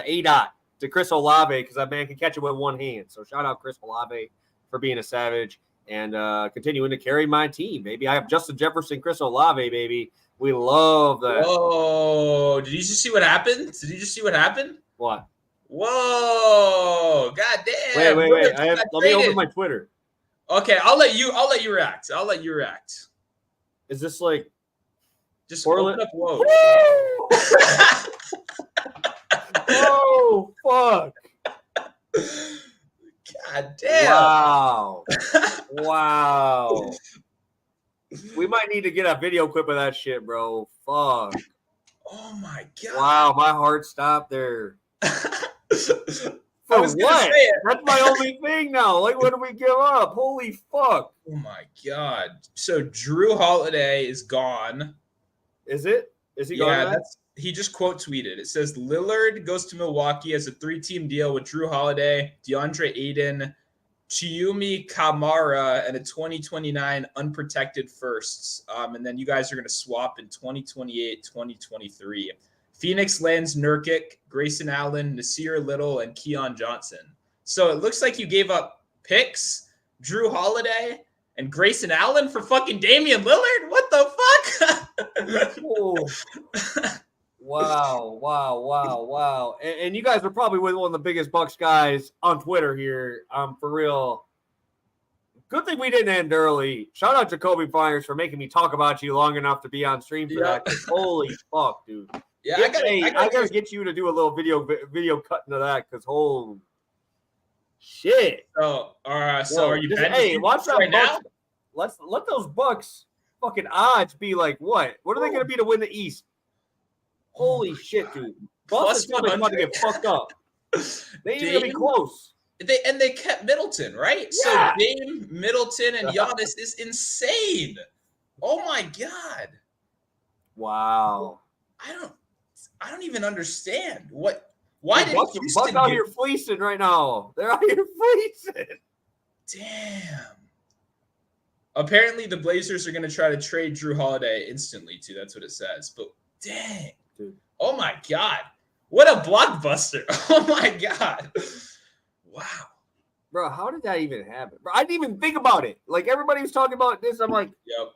A-dot to Chris Olave because that man can catch it with one hand. So shout out Chris Olave for being a savage and continuing to carry my team, baby. I have Justin Jefferson, Chris Olave, baby. We love that. Whoa. Did you just see what happened? What? Whoa. God damn. Wait. Let me open my Twitter. Okay, I'll let you react. Is this like just open up? Whoa. Oh, fuck. God damn. Wow. We might need to get a video clip of that shit, bro. Fuck. Oh, my God. Wow, my heart stopped there. I was what? That's my only thing now. Like, what do we give up? Holy fuck. Oh, my God. So, Drew Holiday is gone. Is it? Is he gone? Yeah, he just quote tweeted. It says Lillard goes to Milwaukee as a 3-team deal with Drew Holiday, DeAndre Ayton, Chiumi Kamara, and a 2029 unprotected firsts. And then you guys are going to swap in 2028, 2023. Phoenix lands Nurkic, Grayson Allen, Nasir Little, and Keon Johnson. So it looks like you gave up picks, Drew Holiday, and Grayson Allen for fucking Damian Lillard? What the fuck? Wow. And you guys are probably with one of the biggest Bucks guys on Twitter here. For real. Good thing we didn't end early. Shout out Jacoby Myers for making me talk about you long enough to be on stream for that. Holy fuck, dude. Yeah, I gotta get you to do a little video cut into that because holy shit. So are you hey, watch that right Bucks. now? Let those Bucks fucking odds be like what? What are they gonna be to win the East? Holy shit, dude. Boston's probably about to get fucked up. They ain't gonna be close. They kept Middleton, right? Yeah. So Dame, Middleton, and Giannis is insane. Oh my God. Wow. I don't even understand. Why did Bucks out here fleecing right now? They're out here fleecing. Damn. Apparently the Blazers are gonna try to trade Drew Holiday instantly too. That's what it says. But dang. Dude. Oh my God. What a blockbuster. Oh my God. Wow. Bro, how did that even happen? Bro, I didn't even think about it. Like everybody was talking about this. I'm like, yep.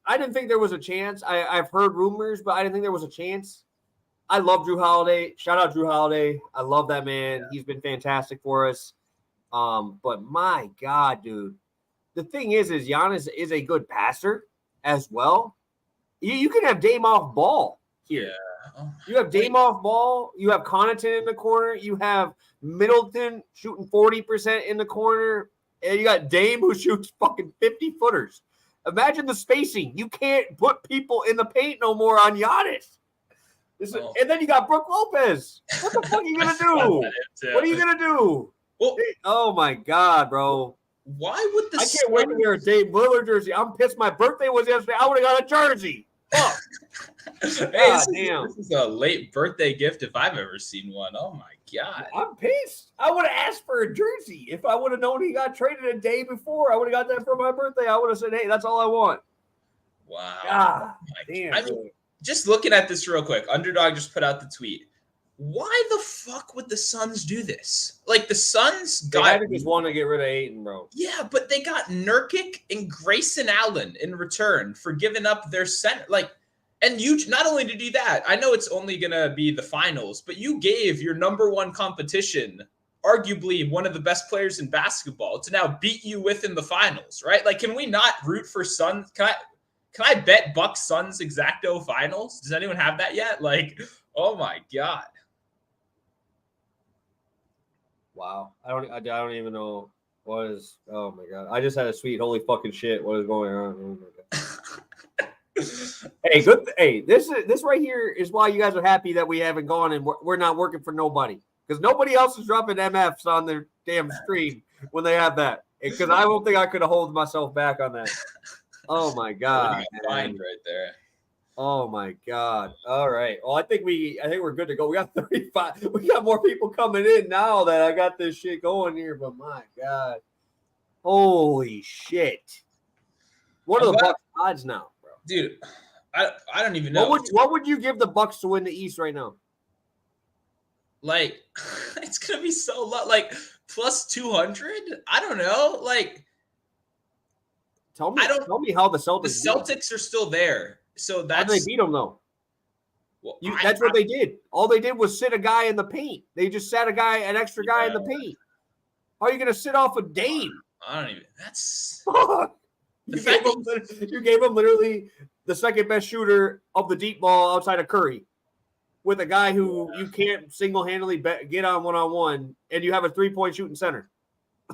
I didn't think there was a chance. I've heard rumors, but I didn't think there was a chance. I love Drew Holiday. Shout out Drew Holiday. I love that man. Yeah. He's been fantastic for us. But my God, dude. The thing is Giannis is a good passer as well. You can have Dame off ball here. You have Dame off ball. You have Connaughton in the corner. You have Middleton shooting 40% in the corner. And you got Dame who shoots fucking 50-footers. Imagine the spacing. You can't put people in the paint no more on Giannis. And then you got Brook Lopez. What the fuck are you going to do? What are you going to do? Well, oh, my God, bro. Why would the I can't wait to wear a Dame Lillard jersey. I'm pissed. My birthday was yesterday. I would have got a jersey. Fuck. Hey, this is a late birthday gift if I've ever seen one. Oh, my God. I'm pissed. I would have asked for a jersey. If I would have known he got traded a day before, I would have got that for my birthday. I would have said, hey, that's all I want. Wow. God, damn. I mean, just looking at this real quick, Underdog just put out the tweet. Why the fuck would the Suns do this? Like, the Suns got... They just want to get rid of Ayton, bro. Yeah, but they got Nurkic and Grayson Allen in return for giving up their center. Like, and you not only to do that, I know it's only going to be the finals, but you gave your number one competition, arguably one of the best players in basketball, to now beat you within the finals, right? Like, can we not root for Suns? Can I bet Bucks Suns exacto finals? Does anyone have that yet? Like, oh my God. Wow. I don't even know what is. Oh my God. I just had a sweet holy fucking shit. What is going on? Oh my God. Hey, good. Hey, this right here is why you guys are happy that we haven't gone and we're not working for nobody, because nobody else is dropping MFs on their damn stream when they have that. Because I don't think I could have held myself back on that. Oh my God. Find right there. Oh my God. All right. Well, I think we're good to go. We got 35. We got more people coming in now that I got this shit going here, but my God. Holy shit. What are the Bucks odds now, bro? Dude, I don't even know. What would you give the Bucks to win the East right now? Like, it's gonna be so low. Like, plus 200? I don't know. Like, tell me how the Celtics. The Celtics are still there. So that's how they beat them though. Well, that's what they did. All they did was sit a guy in the paint. They just sat an extra guy in the paint. How are you going to sit off a Dame? I don't even. That's you gave him literally the second best shooter of the deep ball outside of Curry, with a guy who you can't single-handedly get on one-on-one, and you have a 3-point shooting center.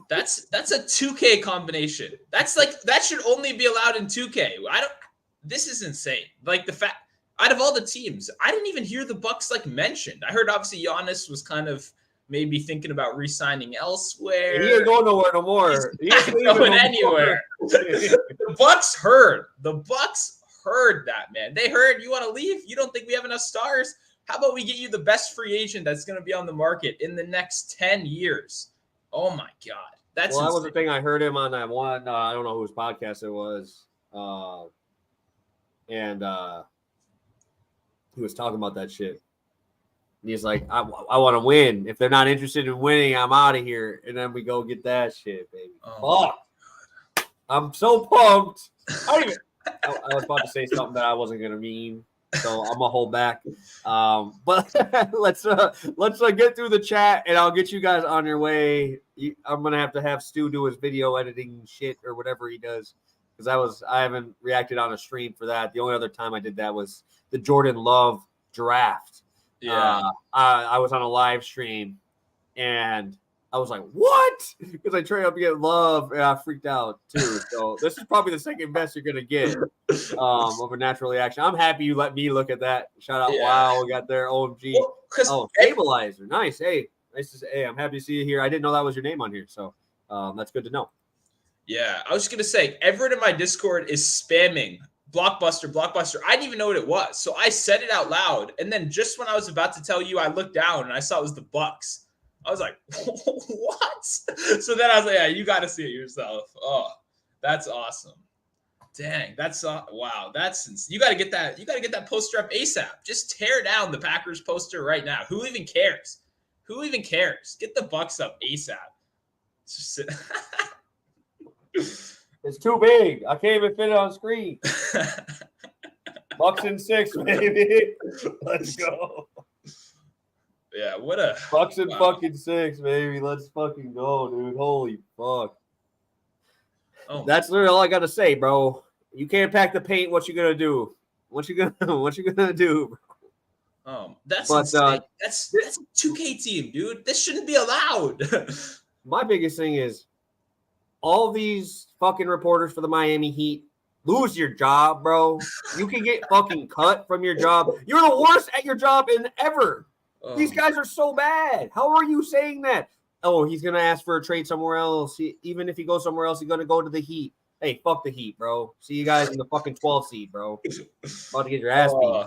That's a 2K combination. That's like, that should only be allowed in 2K. This is insane. Like, the fact, out of all the teams, I didn't even hear the Bucks like mentioned. I heard obviously Giannis was kind of maybe thinking about re-signing elsewhere. He ain't going nowhere no more. He's not going anywhere. The Bucks heard that, man. They heard, you want to leave? You don't think we have enough stars? How about we get you the best free agent that's going to be on the market in the next 10 years? Oh my God. That was the thing. I heard him on that one. I don't know whose podcast it was. And he was talking about that shit. And he's like, I want to win. If they're not interested in winning, I'm out of here. And then we go get that shit, baby. Oh, I'm so pumped. I was about to say something that I wasn't going to mean, so I'm going to hold back. But let's get through the chat, and I'll get you guys on your way. I'm going to have Stu do his video editing shit or whatever he does. Because I haven't reacted on a stream for that. The only other time I did that was the Jordan Love draft. Yeah. I was on a live stream and I was like, what? Because I traded up to get Love and I freaked out too. So this is probably the second best you're gonna get of a natural reaction. I'm happy you let me look at that. Shout out, wow, we got there. OMG. Well, stabilizer. Nice. Hey, nice to say. Hey, I'm happy to see you here. I didn't know that was your name on here, so that's good to know. Yeah, I was just going to say, Everett in my Discord is spamming Blockbuster. I didn't even know what it was. So I said it out loud. And then just when I was about to tell you, I looked down and I saw it was the Bucks. I was like, what? So then I was like, yeah, you got to see it yourself. Oh, that's awesome. Dang, that's wow. You got to get that. You got to get that poster up ASAP. Just tear down the Packers poster right now. Who even cares? Get the Bucks up ASAP. It's too big. I can't even fit it on screen. Bucks in 6, baby. Let's go. Yeah, what a Bucks in fucking 6, baby. Let's fucking go, dude. Holy fuck. Oh, that's literally all I gotta say, bro. You can't pack the paint. What you gonna do? What you gonna do, bro? That's But insane. That's a 2K team, dude. This shouldn't be allowed. my biggest thing is all these fucking reporters for the Miami Heat lose your job, bro. You can get fucking cut from your job. You're the worst at your job in ever. These guys are so bad. How are you saying that? Oh, he's going to ask for a trade somewhere else. Even if he goes somewhere else, he's going to go to the Heat. Hey, fuck the Heat, bro. See you guys in the fucking 12 seed, bro. About to get your ass beat.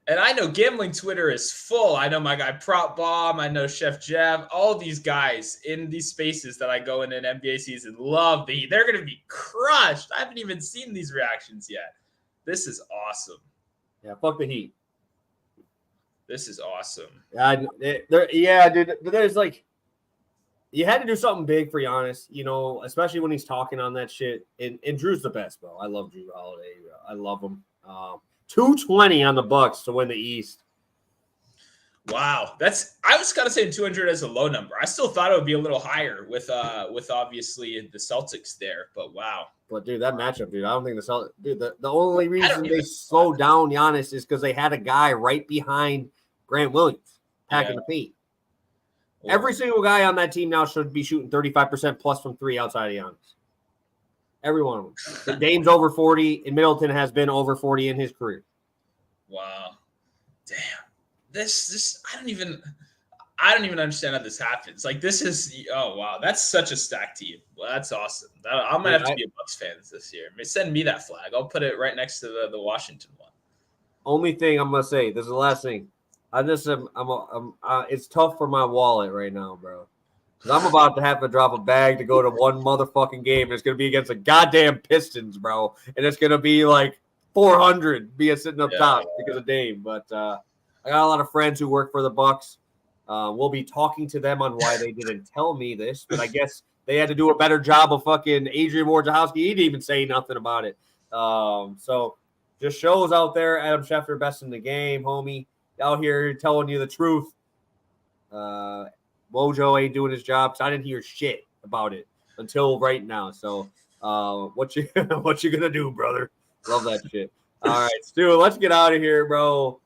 And I know gambling Twitter is full. I know my guy Prop Bomb. I know Chef Jeff. All these guys in these spaces that I go in an NBA season love the Heat. They're going to be crushed. I haven't even seen these reactions yet. This is awesome. Yeah, fuck the Heat. This is awesome. Yeah, dude. But there's like, you had to do something big for Giannis, you know, especially when he's talking on that shit. And Drew's the best, bro. I love Drew Holiday. I love him. 220 on the Bucks to win the East. Wow, I was kind of saying 200 as a low number. I still thought it would be a little higher with obviously the Celtics there, but wow. But dude, that matchup, dude, I don't think the Celtics. Dude, the only reason they slowed down Giannis is because they had a guy right behind Grant Williams packing the paint. Wow. Every single guy on that team now should be shooting 35% plus from three outside of Giannis. Every one of them. And Dame's over 40, and Middleton has been over 40 in his career. Wow, damn. This I don't even understand how this happens. Like this is wow, that's such a stacked team. Well, that's awesome. I'm gonna have to be a Bucks fan this year. Send me that flag. I'll put it right next to the Washington one. Only thing I'm gonna say. This is the last thing. It's tough for my wallet right now, bro. Because I'm about to have to drop a bag to go to one motherfucking game. And it's going to be against the goddamn Pistons, bro. And it's going to be like 400 being sitting up top because of Dame. But I got a lot of friends who work for the Bucks. We'll be talking to them on why they didn't tell me this. But I guess they had to do a better job of fucking Adrian Wojciechowski. He didn't even say nothing about it. So just shows out there. Adam Schefter, best in the game, homie. Out here telling you the truth. Mojo ain't doing his job, because I didn't hear shit about it until right now. So what you gonna do, brother? Love that shit. All right, Stu, let's get out of here, bro.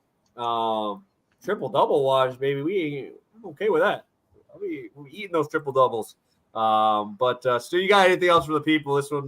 Triple double watch, baby. I'm okay with that. We're eating those triple doubles. But Stu, you got anything else for the people? This one,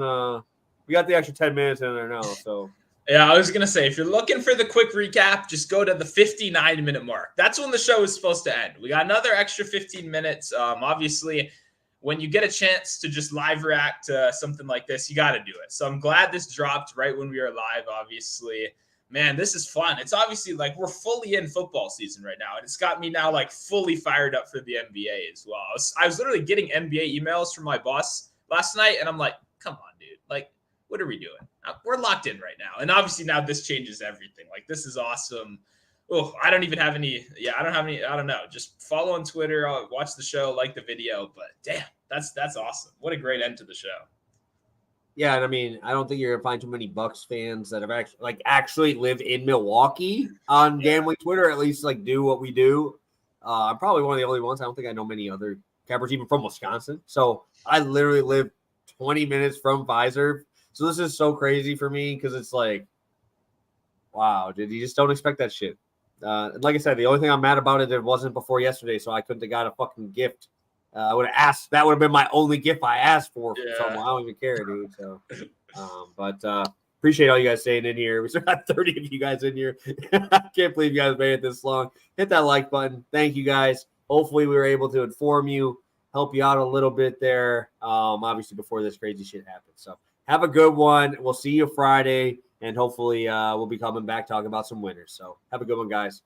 we got the extra 10 minutes in there now. So yeah, I was going to say, if you're looking for the quick recap, just go to the 59-minute mark. That's when the show is supposed to end. We got another extra 15 minutes. Obviously, when you get a chance to just live react to something like this, you got to do it. So I'm glad this dropped right when we were live, obviously. Man, this is fun. It's obviously like we're fully in football season right now. And it's got me now like fully fired up for the NBA as well. I was literally getting NBA emails from my boss last night, and I'm like, come on, dude. Like, what are we doing? We're locked in right now. And obviously now this changes everything. Like, this is awesome. Oh, I don't even have any. Yeah, I don't have any. I don't know. Just follow on Twitter. I'll watch the show, like the video. But damn, that's awesome. What a great end to the show. Yeah, and I mean, I don't think you're gonna find too many Bucks fans that have actually live in Milwaukee on gambling Twitter. At least like do what we do. I'm probably one of the only ones. I don't think I know many other cappers even from Wisconsin. So I literally live 20 minutes from Pfizer. So this is so crazy for me because it's like, wow, dude, you just don't expect that shit. Like I said, the only thing I'm mad about it wasn't before yesterday, so I couldn't have got a fucking gift. I would have asked. That would have been my only gift I asked for someone. I don't even care, dude. So, but appreciate all you guys staying in here. We still got 30 of you guys in here. I can't believe you guys made it this long. Hit that like button. Thank you guys. Hopefully we were able to inform you, help you out a little bit there. Obviously before this crazy shit happens. So have a good one. We'll see you Friday, and hopefully we'll be coming back talking about some winners. So have a good one, guys.